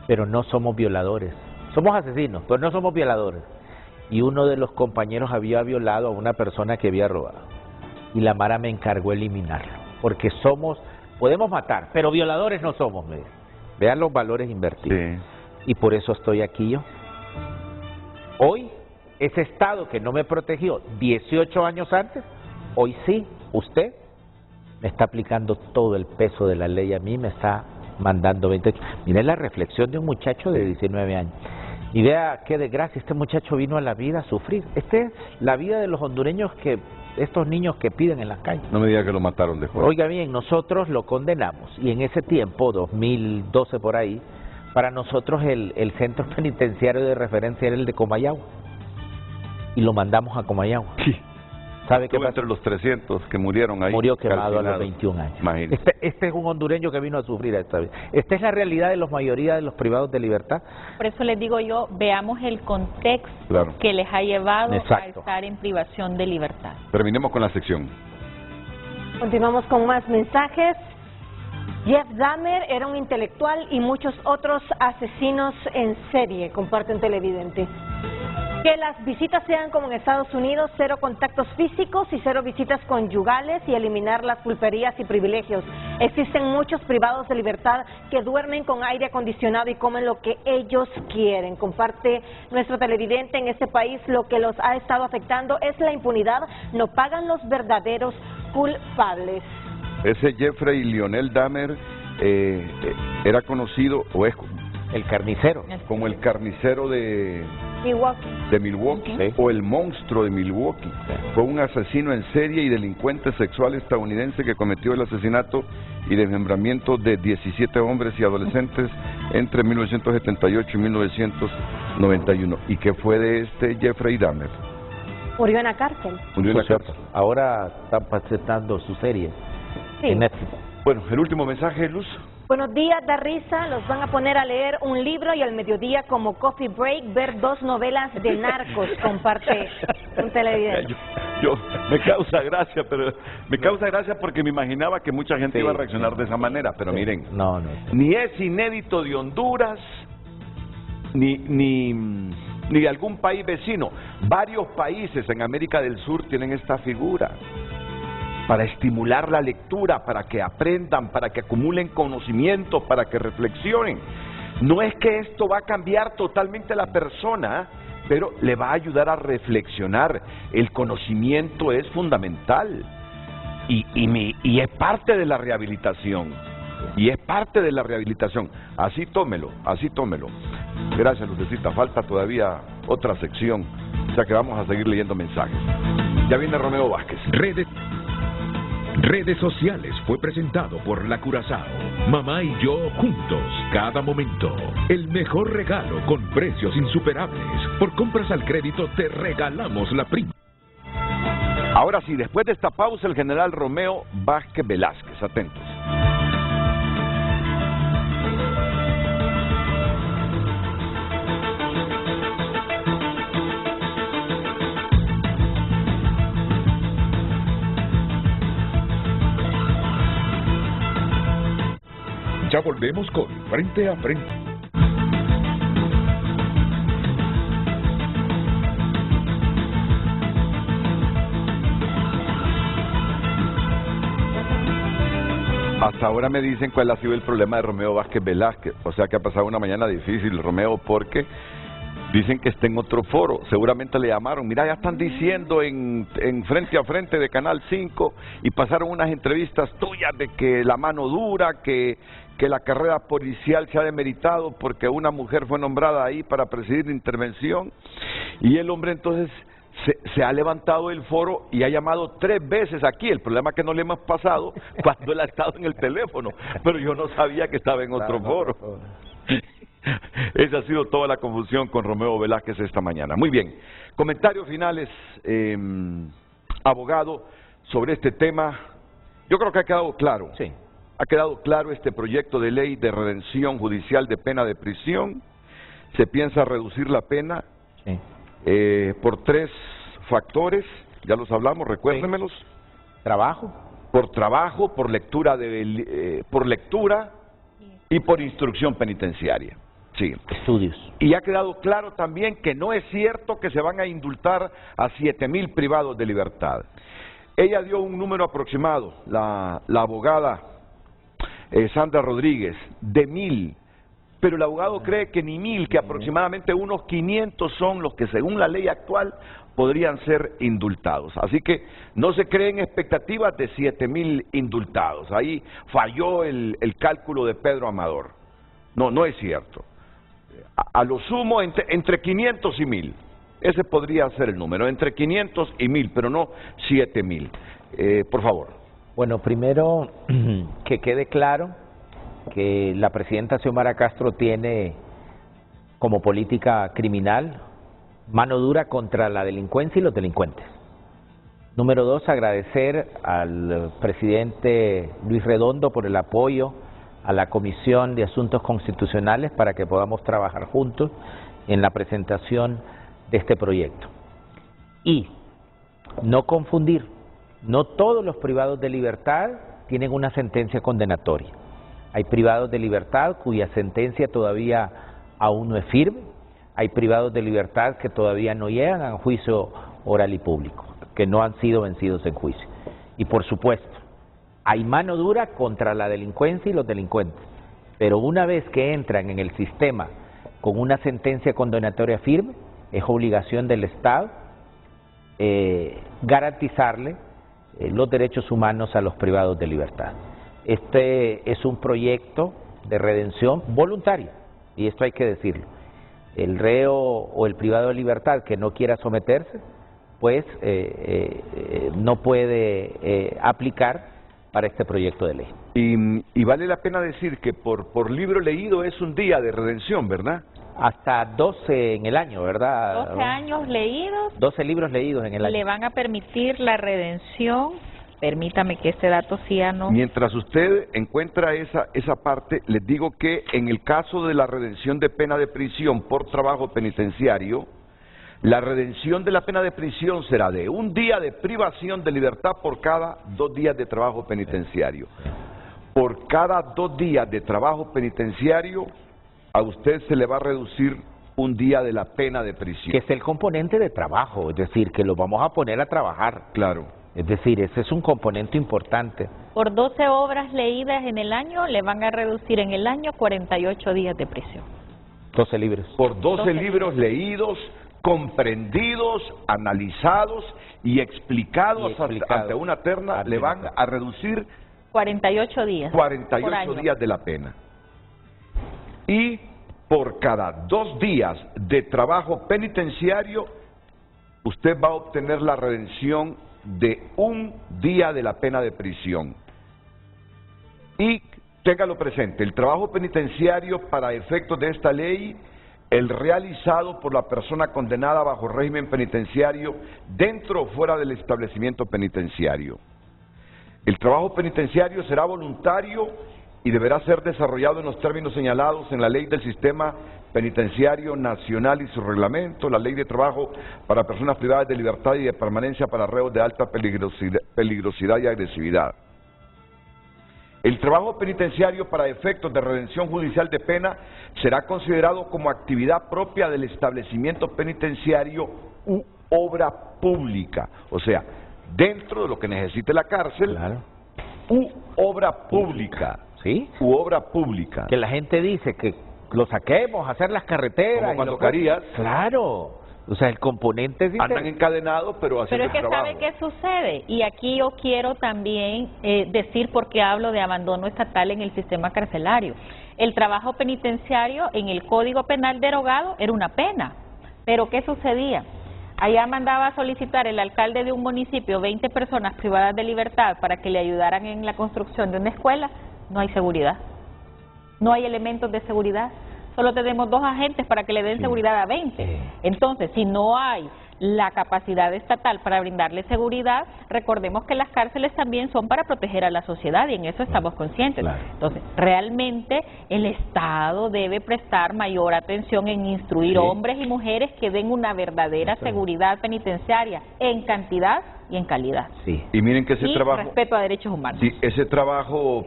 pero no somos violadores. Somos asesinos, pero no somos violadores. Y uno de los compañeros había violado a una persona que había robado. Y la Mara me encargó eliminarlo. Porque podemos matar, pero violadores no somos. Me dice. Vean los valores invertidos. Sí. Y por eso estoy aquí yo. Hoy, ese Estado que no me protegió 18 años antes, hoy sí, usted me está aplicando todo el peso de la ley a mí, me está mandando 28. Miren la reflexión de un muchacho de 19 años. Y vea qué desgracia, este muchacho vino a la vida a sufrir. Esta es la vida de los hondureños, estos niños que piden en las calles. No me diga que lo mataron después. Oiga bien, nosotros lo condenamos y en ese tiempo, 2012 por ahí, para nosotros el centro penitenciario de referencia era el de Comayagua. Y lo mandamos a Comayagua. Sí. ¿Sabe qué pasó? Entre los 300 que murieron ahí. Murió quemado a los 21 años. Este es un hondureño que vino a sufrir esta vez. Esta es la realidad de la mayoría de los privados de libertad. Por eso les digo yo, veamos el contexto que les ha llevado a estar en privación de libertad. Terminemos con la sección. Continuamos con más mensajes. Jeff Dahmer era un intelectual y muchos otros asesinos en serie, comparte un televidente. Que las visitas sean como en Estados Unidos, 0 contactos físicos y 0 visitas conyugales y eliminar las pulperías y privilegios. Existen muchos privados de libertad que duermen con aire acondicionado y comen lo que ellos quieren. Comparte nuestro televidente, en este país lo que los ha estado afectando es la impunidad, no pagan los verdaderos culpables. Ese Jeffrey Lionel Dahmer era conocido, o es el carnicero, como el carnicero de Milwaukee, sí. O el monstruo de Milwaukee. Sí. Fue un asesino en serie y delincuente sexual estadounidense que cometió el asesinato y desmembramiento de 17 hombres y adolescentes entre 1978 y 1991. ¿Y qué fue de este Jeffrey Dahmer? Murió en la cárcel. Murió en la cárcel. Ahora están presentando su serie en Netflix. Bueno, el último mensaje, Luz. Buenos días, da risa, los van a poner a leer un libro y al mediodía como coffee break ver 2 novelas de narcos, comparte un televidente. Yo me causa gracia, pero me causa gracia porque me imaginaba que mucha gente iba a reaccionar de esa manera, pero miren, ni es inédito de Honduras, ni de algún país vecino. Varios países en América del Sur tienen esta figura para estimular la lectura, para que aprendan, para que acumulen conocimiento, para que reflexionen. No es que esto va a cambiar totalmente a la persona, pero le va a ayudar a reflexionar. El conocimiento es fundamental y es parte de la rehabilitación. Y es parte de la rehabilitación. Así tómelo, así tómelo. Gracias, Lucecita. Falta todavía otra sección, o sea que vamos a seguir leyendo mensajes. Ya viene Romeo Vázquez. Redes sociales fue presentado por La Curazao. Mamá y yo juntos, cada momento. El mejor regalo con precios insuperables. Por compras al crédito te regalamos la prima. Ahora sí, después de esta pausa, el general Romeo Vázquez Velázquez. Atentos. Ya volvemos con Frente a Frente. Hasta ahora me dicen cuál ha sido el problema de Romeo Vázquez Velázquez. O sea que ha pasado una mañana difícil, Romeo, porque dicen que está en otro foro. Seguramente le llamaron. Mira, ya están diciendo en Frente a Frente de Canal 5 y pasaron unas entrevistas tuyas de que la mano dura, que la carrera policial se ha demeritado porque una mujer fue nombrada ahí para presidir la intervención. Y el hombre entonces se ha levantado el foro y ha llamado 3 veces aquí. El problema es que no le hemos pasado cuando él ha estado en el teléfono, pero yo no sabía que estaba en otro foro. Esa ha sido toda la confusión con Romeo Velázquez esta mañana. Muy bien, comentarios finales, abogado, sobre este tema. Yo creo que ha quedado claro. Sí. Ha quedado claro este proyecto de ley de redención judicial de pena de prisión. Se piensa reducir la pena por 3 factores, ya los hablamos, recuérdenmelos. Trabajo. Por trabajo, por lectura y por instrucción penitenciaria. Sí. Estudios. Y ha quedado claro también que no es cierto que se van a indultar a 7,000 privados de libertad. Ella dio un número aproximado, la abogada Sandra Rodríguez, de 1,000. Pero el abogado cree que ni 1,000, que aproximadamente unos 500 son los que según la ley actual podrían ser indultados. Así que no se creen expectativas de 7,000 indultados. Ahí falló el cálculo de Pedro Amador. No es cierto. A lo sumo entre 500 y 1,000. Ese podría ser el número, entre 500 y 1,000, pero no 7,000. Por favor. Bueno, primero que quede claro que la presidenta Xiomara Castro tiene como política criminal mano dura contra la delincuencia y los delincuentes. Número 2, agradecer al presidente Luis Redondo por el apoyo a la Comisión de Asuntos Constitucionales para que podamos trabajar juntos en la presentación de este proyecto. Y no confundir, no todos los privados de libertad tienen una sentencia condenatoria. Hay privados de libertad cuya sentencia todavía aún no es firme, hay privados de libertad que todavía no llegan a juicio oral y público, que no han sido vencidos en juicio. Y por supuesto, hay mano dura contra la delincuencia y los delincuentes, pero una vez que entran en el sistema con una sentencia condenatoria firme, es obligación del Estado garantizarle los derechos humanos a los privados de libertad. Este es un proyecto de redención voluntaria, y esto hay que decirlo. El reo o el privado de libertad que no quiera someterse, pues no puede aplicar para este proyecto de ley. Y vale la pena decir que por libro leído es un día de redención, ¿verdad? Hasta 12 en el año, ¿verdad? 12 años leídos. 12 libros leídos en el año. Le van a permitir la redención. Permítame que este dato sí no... Mientras usted encuentra esa parte, les digo que en el caso de la redención de pena de prisión por trabajo penitenciario, la redención de la pena de prisión será de 1 día de privación de libertad por cada 2 días de trabajo penitenciario. Por cada 2 días de trabajo penitenciario, a usted se le va a reducir 1 día de la pena de prisión. Que es el componente de trabajo, es decir, que lo vamos a poner a trabajar. Claro. Es decir, ese es un componente importante. Por 12 obras leídas en el año, le van a reducir en el año 48 días de prisión. 12 libros. Por 12 libros leídos, comprendidos, analizados y explicados ante una terna, le van a reducir 48 días. 48 días de la pena. Y por cada 2 días de trabajo penitenciario, usted va a obtener la redención de 1 día de la pena de prisión. Y téngalo presente, el trabajo penitenciario para efectos de esta ley, el realizado por la persona condenada bajo régimen penitenciario dentro o fuera del establecimiento penitenciario. El trabajo penitenciario será voluntario y deberá ser desarrollado en los términos señalados en la Ley del Sistema Penitenciario Nacional y su reglamento, la Ley de Trabajo para Personas Privadas de Libertad y de Permanencia para Reos de Alta Peligrosidad y Agresividad. El trabajo penitenciario para efectos de redención judicial de pena será considerado como actividad propia del establecimiento penitenciario u obra pública, o sea, dentro de lo que necesite la cárcel, claro, u obra pública. ¿Sí? U obra pública. Que la gente dice que lo saquemos, hacer las carreteras. Como cuando y Carías. Claro. O sea, el componente... Andan encadenados, pero haciendo Pero es que trabajo. ¿sabe qué sucede? Y aquí yo quiero también decir por qué hablo de abandono estatal en el sistema carcelario. El trabajo penitenciario en el Código Penal derogado era una pena. Pero ¿qué sucedía? Allá mandaba a solicitar el alcalde de un municipio 20 personas privadas de libertad para que le ayudaran en la construcción de una escuela. No hay seguridad. No hay elementos de seguridad. Solo tenemos 2 agentes para que le den seguridad a 20. Entonces, si no hay la capacidad estatal para brindarle seguridad, recordemos que las cárceles también son para proteger a la sociedad y en eso estamos conscientes. Entonces, realmente el Estado debe prestar mayor atención en instruir hombres y mujeres que den una verdadera seguridad penitenciaria en cantidad y en calidad. Y miren que ese trabajo... respeto a derechos humanos. Sí, ese trabajo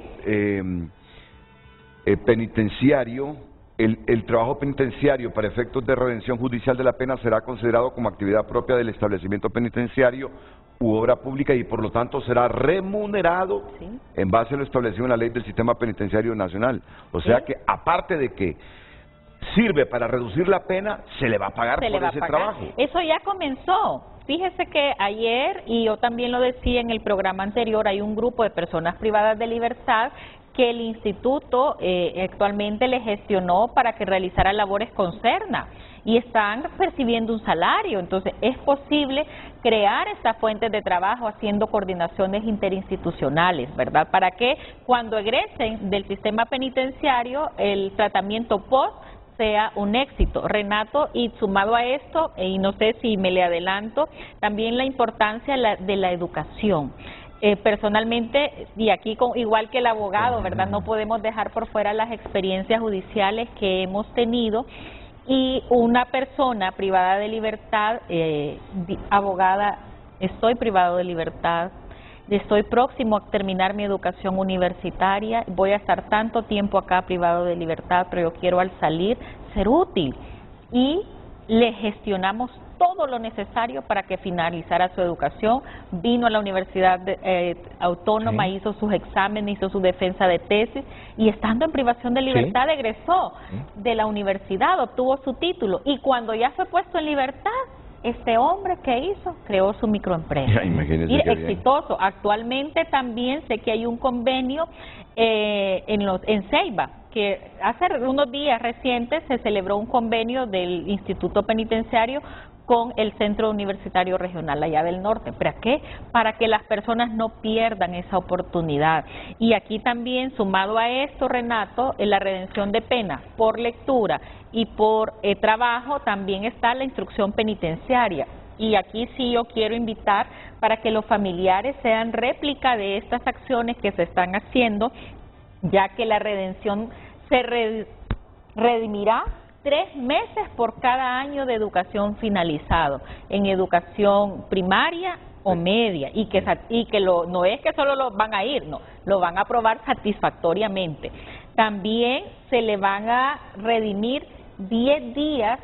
penitenciario... El trabajo penitenciario para efectos de redención judicial de la pena será considerado como actividad propia del establecimiento penitenciario u obra pública y por lo tanto será remunerado en base a lo establecido en la ley del sistema penitenciario nacional. O sea que aparte de que sirve para reducir la pena, se le va a pagar por ese trabajo. Eso ya comenzó. Fíjese que ayer, y yo también lo decía en el programa anterior, hay un grupo de personas privadas de libertad que el instituto actualmente le gestionó para que realizara labores con Serna y están percibiendo un salario. Entonces es posible crear estas fuentes de trabajo haciendo coordinaciones interinstitucionales, ¿verdad? Para que cuando egresen del sistema penitenciario el tratamiento post sea un éxito. Renato, y sumado a esto, y no sé si me le adelanto, también la importancia de la educación. Personalmente, y aquí igual que el abogado, ¿verdad? No podemos dejar por fuera las experiencias judiciales que hemos tenido y una persona privada de libertad, abogada, estoy privado de libertad, estoy próximo a terminar mi educación universitaria, voy a estar tanto tiempo acá privado de libertad, pero yo quiero al salir ser útil y le gestionamos todo lo necesario para que finalizara su educación, vino a la Universidad Autónoma, hizo sus exámenes, hizo su defensa de tesis y estando en privación de libertad egresó de la universidad, obtuvo su título y cuando ya fue puesto en libertad, este hombre que hizo, creó su microempresa. Y exitoso. Actualmente también sé que hay un convenio en Ceiba, que hace unos días recientes se celebró un convenio del Instituto Penitenciario con el Centro Universitario Regional allá del norte. ¿Para qué? Para que las personas no pierdan esa oportunidad. Y aquí también, sumado a esto, Renato, en la redención de pena por lectura y por trabajo, también está la instrucción penitenciaria. Y aquí sí yo quiero invitar para que los familiares sean réplica de estas acciones que se están haciendo, ya que la redención se redimirá 3 meses por cada año de educación finalizado, en educación primaria o media, y que no es que solo lo van a ir, no, lo van a aprobar satisfactoriamente. También se le van a redimir 10 días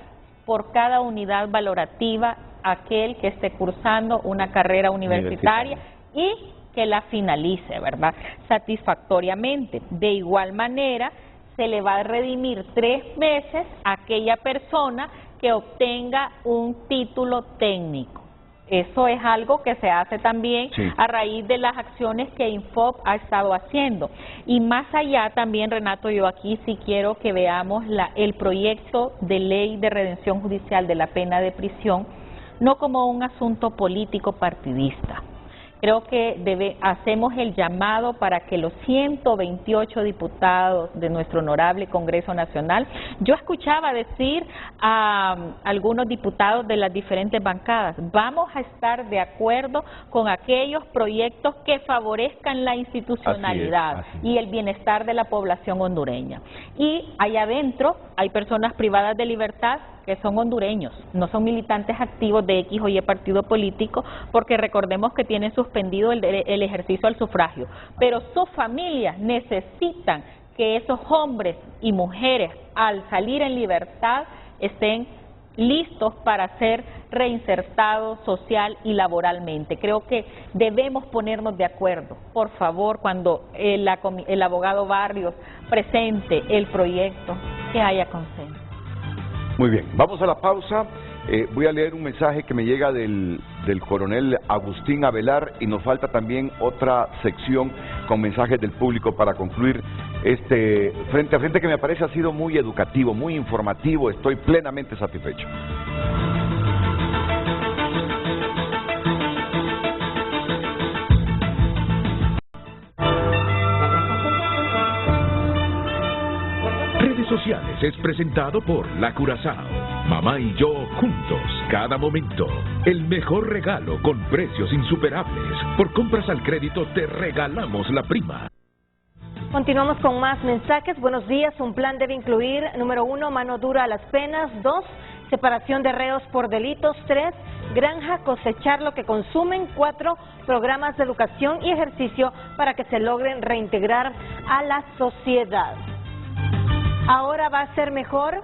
por cada unidad valorativa a aquel que esté cursando una carrera universitaria y que la finalice, ¿verdad? Satisfactoriamente. De igual manera, se le va a redimir 3 meses a aquella persona que obtenga un título técnico. Eso es algo que se hace también a raíz de las acciones que Infop ha estado haciendo. Y más allá también, Renato, yo aquí sí quiero que veamos el proyecto de ley de redención judicial de la pena de prisión, no como un asunto político partidista. Creo que hacemos el llamado para que los 128 diputados de nuestro honorable Congreso Nacional, yo escuchaba decir a algunos diputados de las diferentes bancadas, vamos a estar de acuerdo con aquellos proyectos que favorezcan la institucionalidad y el bienestar de la población hondureña. Y allá adentro hay personas privadas de libertad que son hondureños, no son militantes activos de X o Y partido político, porque recordemos que tienen suspendido el ejercicio al sufragio, pero sus familias necesitan que esos hombres y mujeres al salir en libertad estén listos para ser reinsertados social y laboralmente. Creo que debemos ponernos de acuerdo, por favor, cuando el abogado Barrios presente el proyecto, que haya consenso. Muy bien, vamos a la pausa. Voy a leer un mensaje que me llega del coronel Agustín Avelar y nos falta también otra sección con mensajes del público para concluir este frente a frente que me parece ha sido muy educativo, muy informativo. Estoy plenamente satisfecho. Redes Sociales es presentado por La Curazao. Mamá y yo juntos, cada momento. El mejor regalo con precios insuperables. Por compras al crédito te regalamos la prima. Continuamos con más mensajes. Buenos días. Un plan debe incluir, número 1, mano dura a las penas. 2, separación de reos por delitos. 3, granja, cosechar lo que consumen. 4, programas de educación y ejercicio para que se logren reintegrar a la sociedad. Ahora va a ser mejor.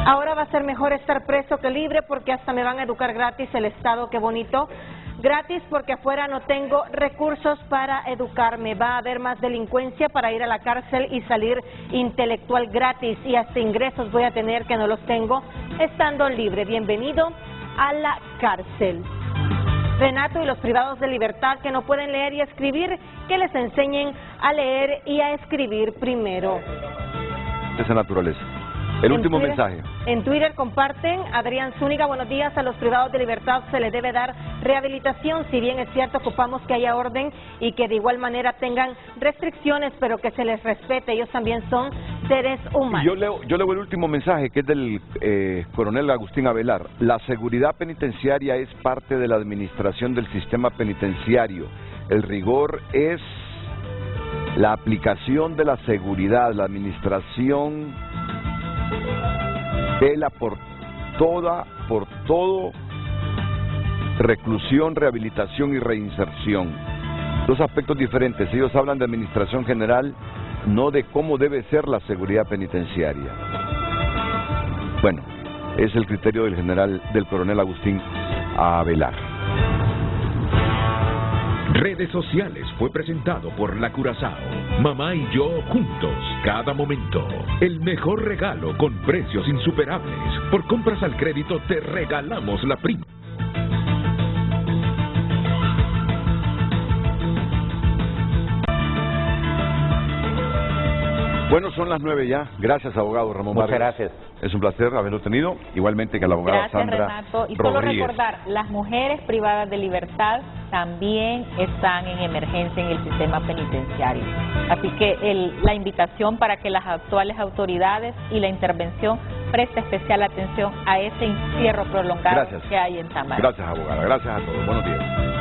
Ahora va a ser mejor estar preso que libre porque hasta me van a educar gratis el Estado, qué bonito. Gratis porque afuera no tengo recursos para educarme. Va a haber más delincuencia para ir a la cárcel y salir intelectual gratis y hasta ingresos voy a tener que no los tengo estando libre. Bienvenido a la cárcel. Renato y los privados de libertad que no pueden leer y escribir, que les enseñen a leer y a escribir primero. Esa naturaleza. El último mensaje. En Twitter comparten, Adrián Zúñiga, buenos días, a los privados de libertad se les debe dar rehabilitación, si bien es cierto ocupamos que haya orden y que de igual manera tengan restricciones, pero que se les respete, ellos también son seres humanos. Yo leo el último mensaje que es del coronel Agustín Avelar. La seguridad penitenciaria es parte de la administración del sistema penitenciario. El rigor es la aplicación de la seguridad, la administración vela por todo reclusión, rehabilitación y reinserción. Dos aspectos diferentes. Ellos hablan de administración general, no de cómo debe ser la seguridad penitenciaria. Bueno, es el criterio del coronel Agustín Avelar. Redes Sociales fue presentado por La Curazao. Mamá y yo juntos, cada momento. El mejor regalo con precios insuperables. Por compras al crédito te regalamos la prima. Bueno, son las 9 ya. Gracias, abogado Ramón Vargas. Muchas gracias. Es un placer haberlo tenido. Igualmente que la abogada Gracias, Sandra Renato. Y Rodríguez. solo recordar, las mujeres privadas de libertad también están en emergencia en el sistema penitenciario. Así que la invitación para que las actuales autoridades y la intervención preste especial atención a ese encierro prolongado que hay en Tamara. Gracias, abogada. Gracias a todos. Buenos días.